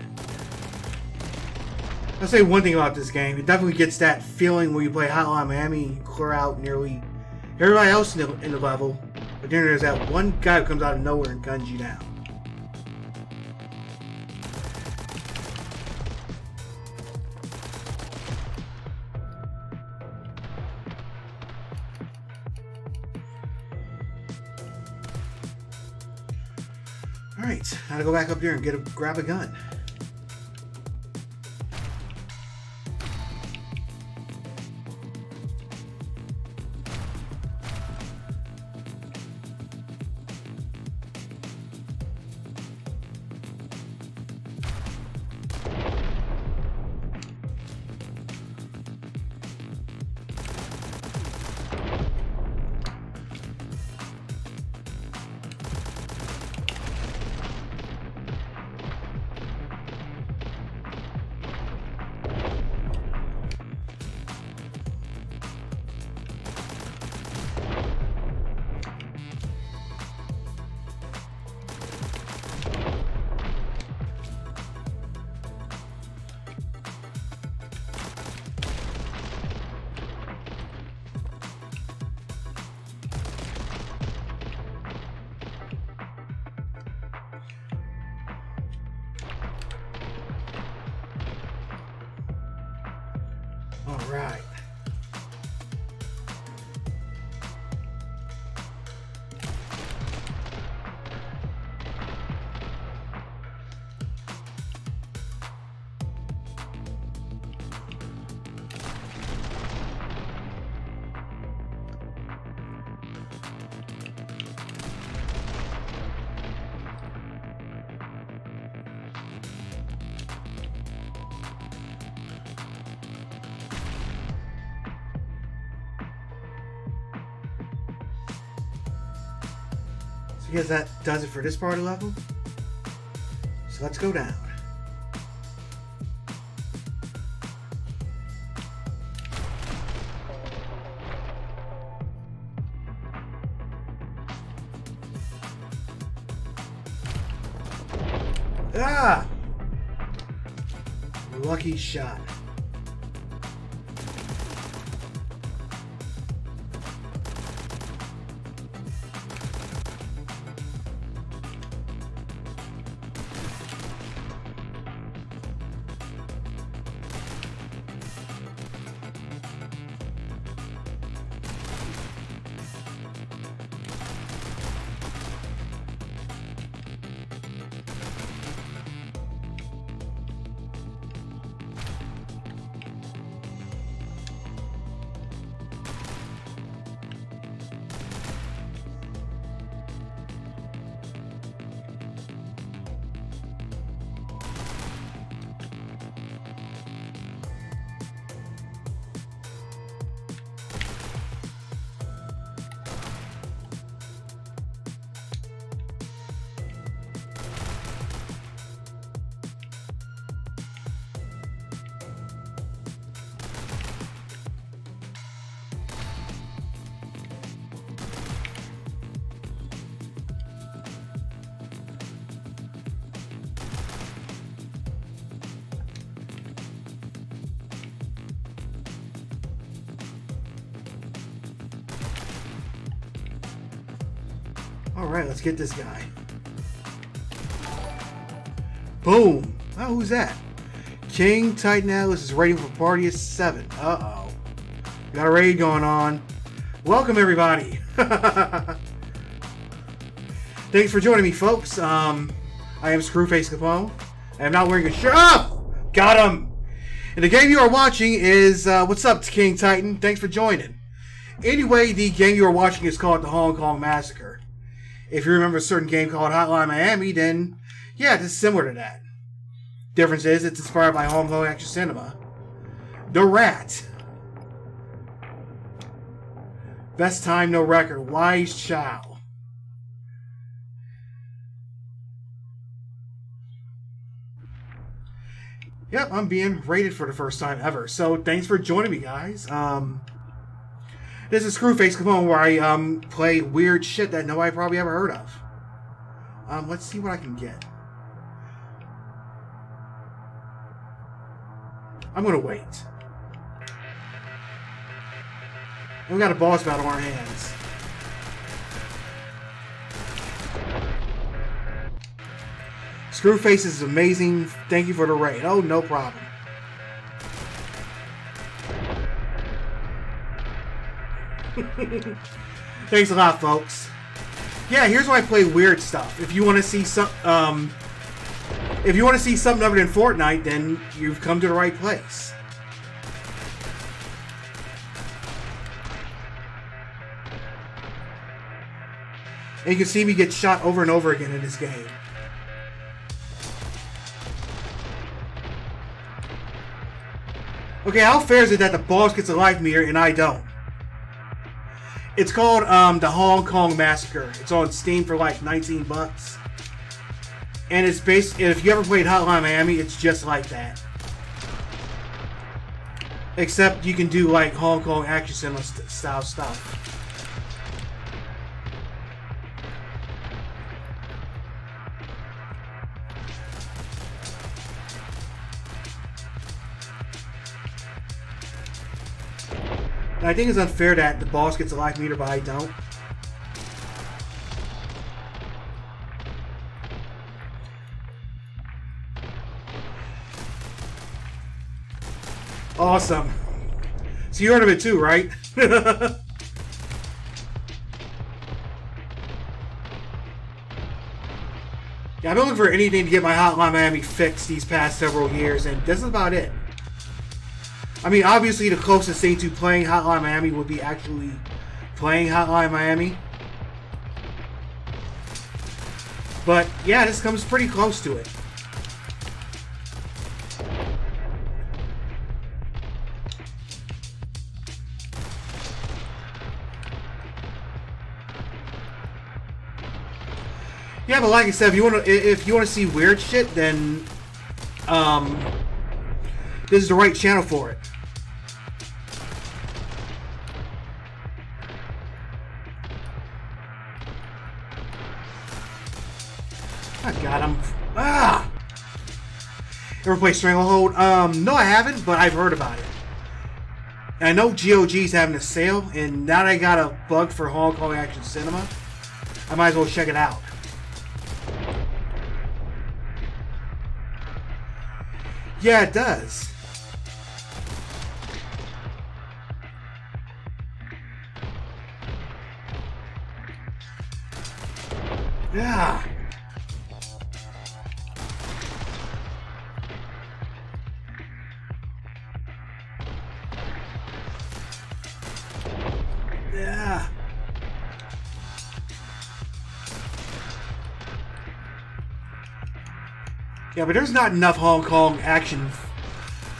I'll say one thing about this game. It definitely gets that feeling when you play Hotline Miami, you clear out nearly everybody else in the level, but then there's that one guy who comes out of nowhere and guns you down. Alright, now to go back up there and grab a gun. Alright. So I guess that does it for this part of the level. So let's go down. Ah! Lucky shot. Alright, let's get this guy. Boom! Oh, who's that? King Titan Atlas is rating for party of 7. Uh-oh. Got a raid going on. Welcome, everybody. Thanks for joining me, folks. I am Screwface Capone. I am not wearing a shirt. Oh! Got him! And the game you are watching is, what's up, King Titan? Thanks for joining. Anyway, the game you are watching is called the Hong Kong Massacre. If you remember a certain game called Hotline Miami, then, yeah, this is similar to that. Difference is, it's inspired by Hong Kong action cinema. The Rat. Best time, no record. Wise Chow. Yep, I'm being rated for the first time ever. So, thanks for joining me, guys. This is Screwface Capone, where I play weird shit that nobody probably ever heard of. Let's see what I can get. I'm gonna wait. We got a boss battle on our hands. Screwface is amazing. Thank you for the raid. Oh, no problem. Thanks a lot, folks. Yeah, here's why I play weird stuff. If you want to see some, if you want to see something other than Fortnite, then you've come to the right place. And you can see me get shot over and over again in this game. Okay, how fair is it that the boss gets a life meter and I don't? It's called the Hong Kong Massacre. It's on Steam for like 19 bucks. And it's based, if you ever played Hotline Miami, it's just like that. Except you can do like Hong Kong action cinema style stuff. I think it's unfair that the boss gets a life meter, but I don't. Awesome. So you heard of it too, right? Yeah, I've been looking for anything to get my Hotline Miami fixed these past several years, and this is about it. I mean, obviously the closest thing to playing Hotline Miami would be actually playing Hotline Miami. But yeah, this comes pretty close to it. Yeah, but like I said, if you want to see weird shit, then this is the right channel for it. Oh God, Ever play Stranglehold? No, I haven't, but I've heard about it. And I know GOG's having a sale, and now that I got a bug for Hong Kong Action Cinema, I might as well check it out. Yeah, it does. Yeah. Yeah. Yeah, but there's not enough Hong Kong action.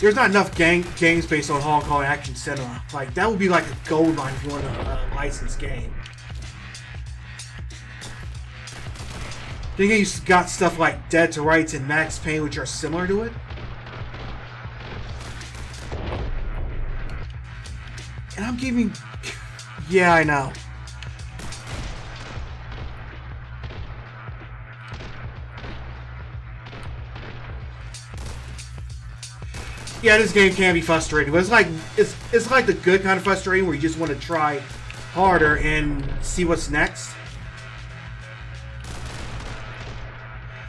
There's not enough games based on Hong Kong action cinema. Like, that would be like a gold mine if you want a licensed game. Then you got stuff like Dead to Rights and Max Payne, which are similar to it. And I'm giving... Yeah, I know. Yeah, this game can be frustrating, but it's like the good kind of frustrating where you just want to try harder and see what's next.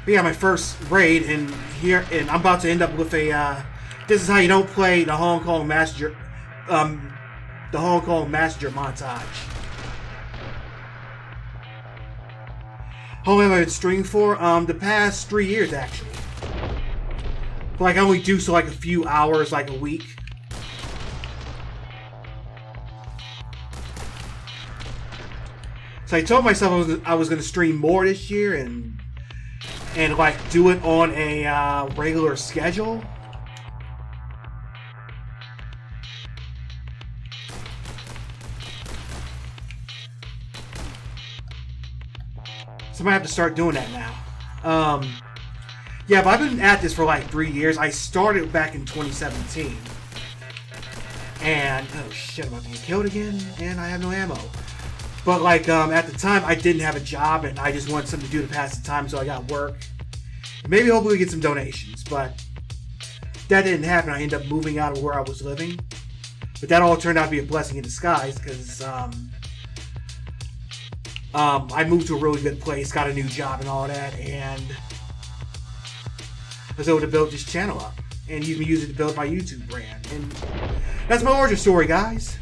But yeah, my first raid, and I'm about to end up with a. This is how you don't play the Hong Kong Massacre, the Hong Kong Massacre montage. How long have I been streaming for? The past 3 years, actually. But like, I only do so like a few hours, like a week. So I told myself I was going to stream more this year and like do it on a regular schedule. So I might have to start doing that now. Yeah, but I've been at this for like 3 years. I started back in 2017. And, oh shit, I'm about to get killed again, and I have no ammo. But like, at the time, I didn't have a job, and I just wanted something to do to pass the time, so I got work. Maybe hopefully get some donations, but that didn't happen. I ended up moving out of where I was living. But that all turned out to be a blessing in disguise because I moved to a really good place, got a new job and all that, and I was able to build this channel up and even use it to build my YouTube brand. And that's my origin story, guys.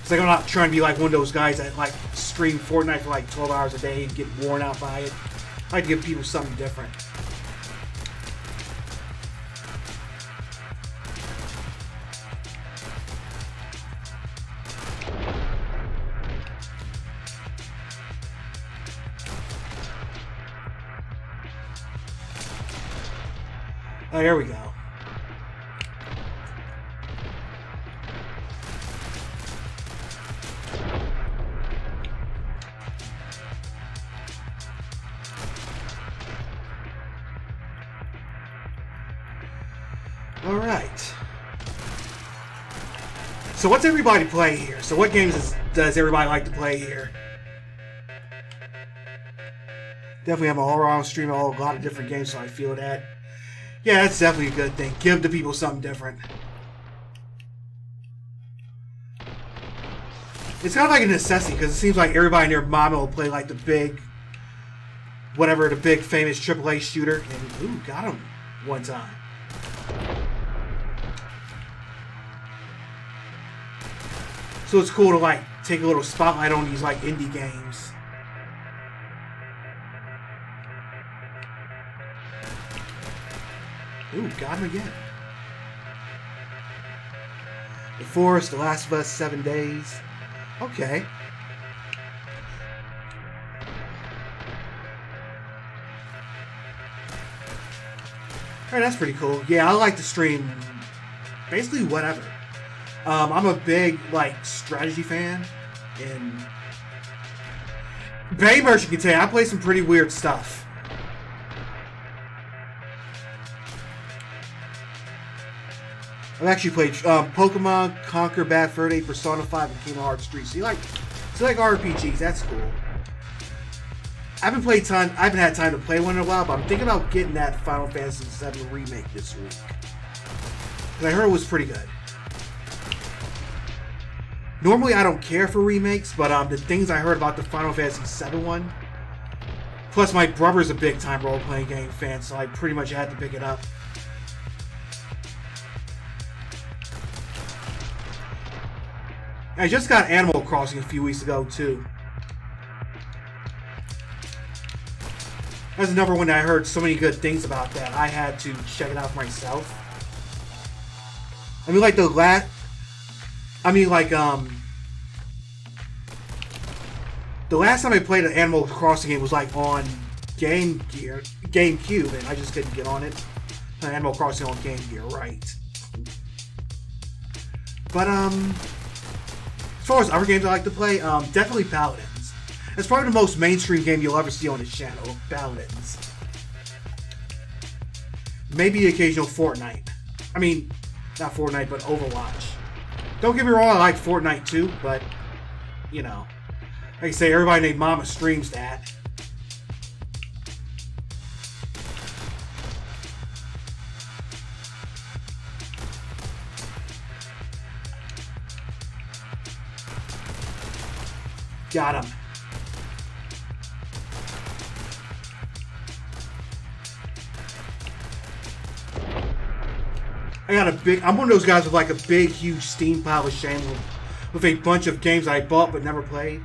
It's like I'm not trying to be like one of those guys that like stream Fortnite for like 12 hours a day and get worn out by it. I like to give people something different. Oh, here we go. Alright. So what's everybody play here? So what games does everybody like to play here? Definitely have a whole round stream of a lot of different games, so I feel that. Yeah, that's definitely a good thing. Give the people something different. It's kind of like a necessity, because it seems like everybody and their mama will play like the big, whatever, the big famous AAA shooter. And, ooh, got him one time. So it's cool to like take a little spotlight on these like indie games. Ooh, got him again. The Forest, The Last of Us, 7 Days. Okay. Alright, that's pretty cool. Yeah, I like to stream basically whatever. I'm a big, like, strategy fan, and Bay Merchant can tell you, I play some pretty weird stuff. I've actually played Pokemon, Conquer Bad Fur Day, Persona 5, and Kingdom Hearts 3. So you like RPGs, that's cool. I haven't had time to play one in a while, but I'm thinking about getting that Final Fantasy VII Remake this week. Because I heard it was pretty good. Normally, I don't care for remakes, but the things I heard about the Final Fantasy VII one, plus my brother's a big-time role-playing game fan, so I pretty much had to pick it up. I just got Animal Crossing a few weeks ago, too. That's another one that I heard so many good things about that I had to check it out for myself. I mean, like, the last time I played an Animal Crossing game was like on GameCube, and I just couldn't get on it. Animal Crossing on Game Gear, right? But as far as other games I like to play, definitely Paladins. It's probably the most mainstream game you'll ever see on this channel, Paladins. Maybe the occasional Fortnite. I mean, not Fortnite, but Overwatch. Don't get me wrong, I like Fortnite too, but, you know, like I say, everybody named Mama streams that. Got him. I'm one of those guys with like a big, huge Steam pile of shame with a bunch of games I bought but never played.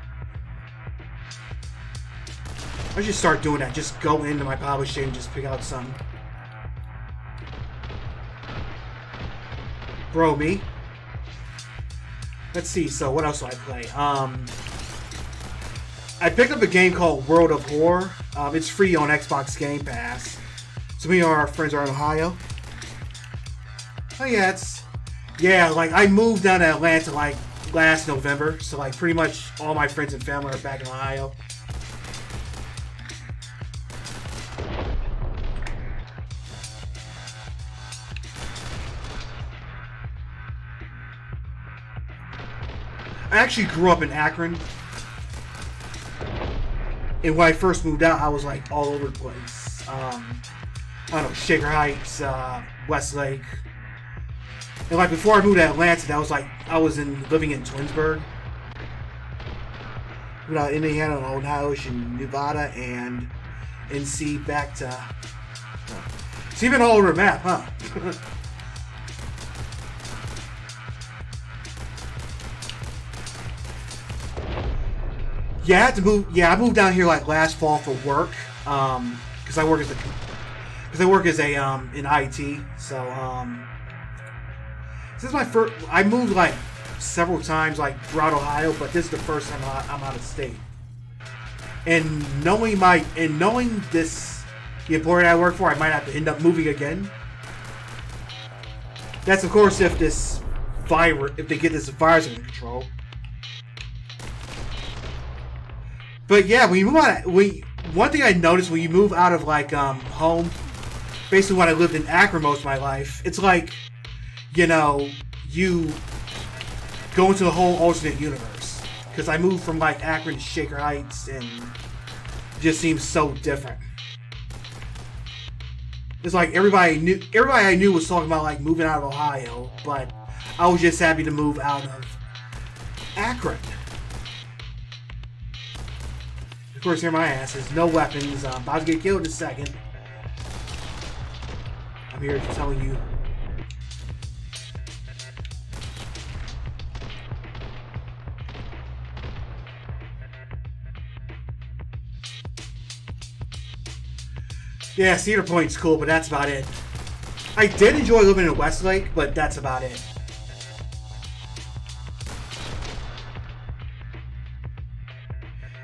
I should start doing that. Just go into my pile of shame and just pick out some. Bro, me? Let's see, so what else do I play? I picked up a game called World of Horror. It's free on Xbox Game Pass. Some of our friends are in Ohio. Oh yeah, like I moved down to Atlanta like last November, so like pretty much all my friends and family are back in Ohio. I actually grew up in Akron, And when I first moved out, I was like all over the place. I don't know, Shaker Heights, Westlake. And like before I moved to Atlanta, I was living in Twinsburg. Moved out of Indiana, Ohio, and Nevada, and NC back to. It's even all over the map, huh? Yeah, I had to move. Yeah, I moved down here like last fall for work, because I work as a in IT. So this is my first. I moved like several times like throughout Ohio, but this is the first time I'm out of state. And knowing this, the employer that I work for, I might have to end up moving again. That's of course if they get this virus under control. But yeah, when you move out, one thing I noticed when you move out of like home, basically when I lived in Akron most of my life, it's like, you know, you go into the whole alternate universe. Because I moved from like Akron to Shaker Heights, and it just seems so different. It's like everybody I knew was talking about like moving out of Ohio, but I was just happy to move out of Akron. Of course, here my ass is no weapons. I'm about to get killed in a second. I'm here telling you. Yeah, Cedar Point's cool, but that's about it. I did enjoy living in Westlake, but that's about it.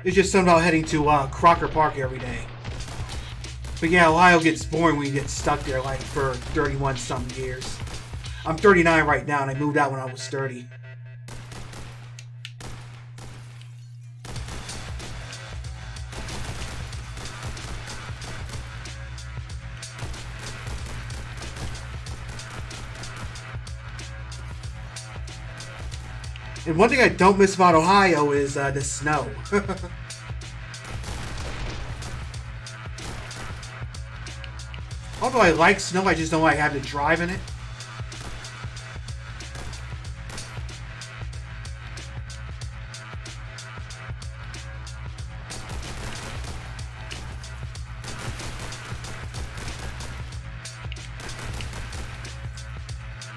It's just something about heading to Crocker Park every day. But yeah, Ohio gets boring when you get stuck there like for 31-something years. I'm 39 right now, and I moved out when I was 30. And one thing I don't miss about Ohio is the snow. Although I like snow, I just don't like having to drive in it.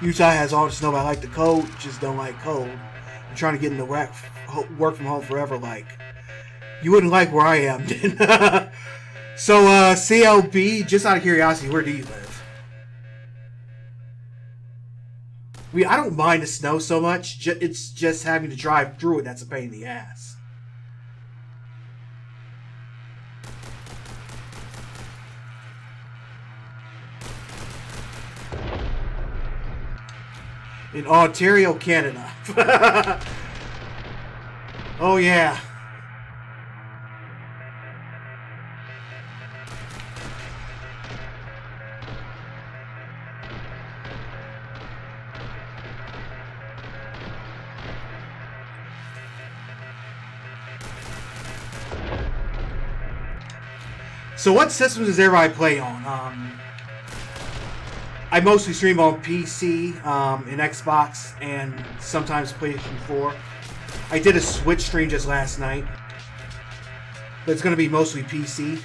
Utah has all the snow, but I like the cold, just don't like cold. I'm trying to get into work from home forever, like. You wouldn't like where I am, then. So, CLB, just out of curiosity, where do you live? I don't mind the snow so much. It's just having to drive through it that's a pain in the ass. In Ontario, Canada. Oh, yeah. So what systems does everybody play on? I mostly stream on PC, and Xbox, and sometimes PlayStation 4. I did a Switch stream just last night, but it's going to be mostly PC.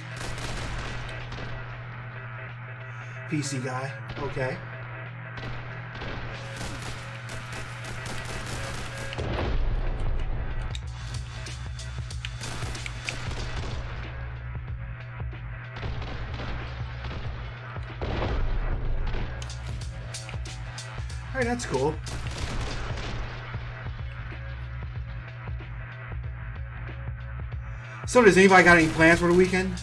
PC guy, okay. Alright, that's cool. So does anybody got any plans for the weekend?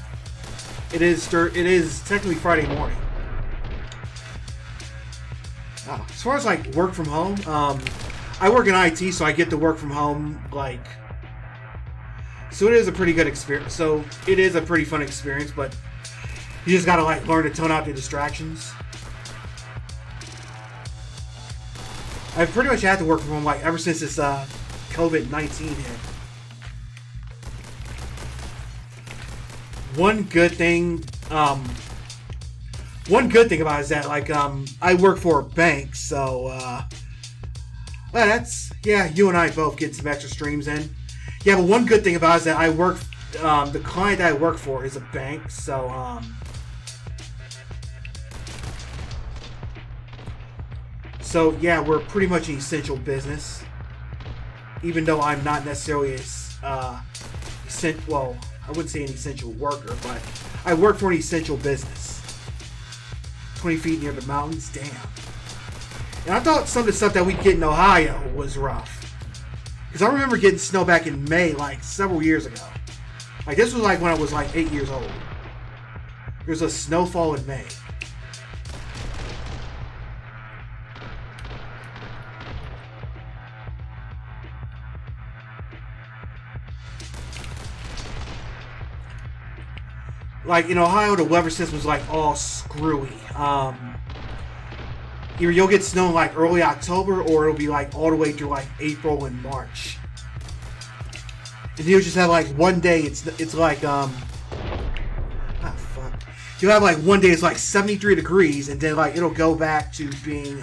It is technically Friday morning. As far as like work from home, I work in IT, so I get to work from home like. So it is a pretty good experience. So it is a pretty fun experience, but you just gotta like learn to tone out the distractions. I've pretty much had to work from home like ever since this COVID-19 hit. one good thing about it is that, like, I work for a bank, so, well, that's, yeah, you and I both get some extra streams in. Yeah, but one good thing about it is that I work, the client that I work for is a bank, so, yeah, we're pretty much an essential business. Even though I'm not necessarily well, I wouldn't say an essential worker, but I work for an essential business. 20 feet near the mountains, damn. And I thought some of the stuff that we'd get in Ohio was rough. Because I remember getting snow back in May, like, several years ago. Like, this was like when I was like 8 years old. There's a snowfall in May. Like, in Ohio, the weather system is, like, all screwy. Either you'll get snow in, like, early October, or it'll be, like, all the way through, like, April and March. And you'll just have, like, one day, it's like, fuck. You'll have, like, one day it's, like, 73 degrees, and then, like, it'll go back to being,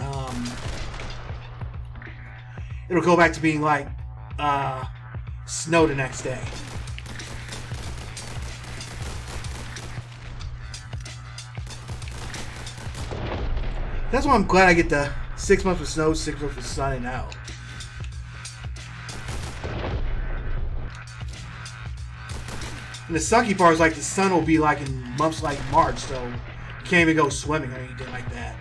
like, snow the next day. That's why I'm glad I get the 6 months of snow, 6 months of sun and out. And the sucky part is, like, the sun will be like in months like March, so you can't even go swimming or anything like that.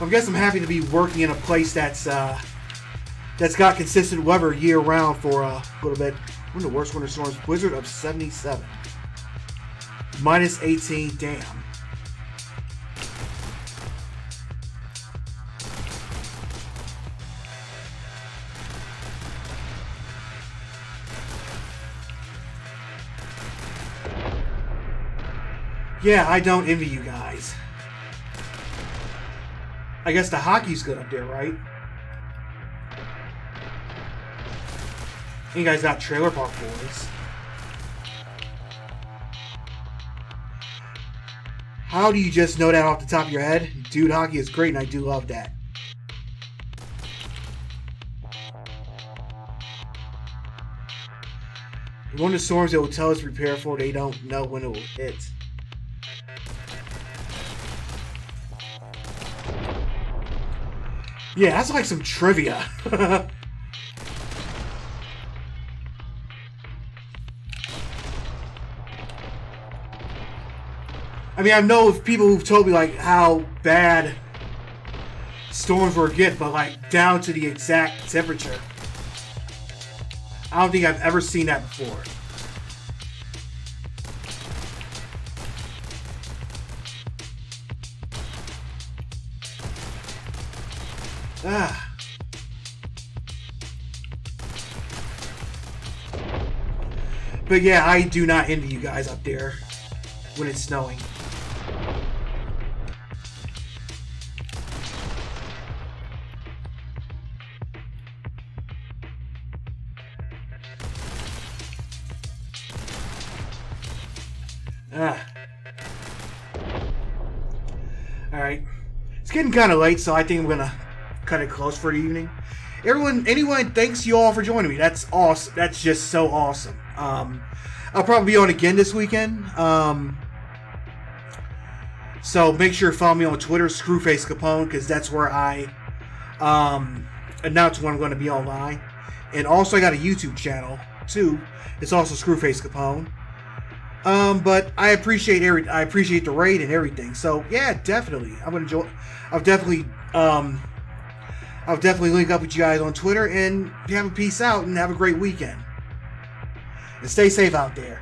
I guess I'm happy to be working in a place that's got consistent weather year round for a little bit. One of the worst winter storms, blizzard of 77. Minus 18, damn. Yeah, I don't envy you guys. I guess the hockey's good up there, right? You guys got Trailer Park Boys. How do you just know that off the top of your head? Dude, hockey is great, and I do love that. One of the storms that will tell us to prepare for, they don't know when it will hit. Yeah, that's like some trivia. I mean, I know of people who've told me, like, how bad storms were get, but, like, down to the exact temperature. I don't think I've ever seen that before. But yeah, I do not envy you guys up there when it's snowing. Alright. It's getting kind of late, so I think I'm going to cut it close for the evening. Anyone, thanks you all for joining me. That's awesome. That's just so awesome. I'll probably be on again this weekend. So make sure to follow me on Twitter, Screwface Capone, because that's where I announce when I'm going to be online. And also I got a YouTube channel too. It's also Screwface Capone. But I appreciate the raid and everything. So yeah, definitely. I'll definitely link up with you guys on Twitter, and have a peace out and have a great weekend. And stay safe out there.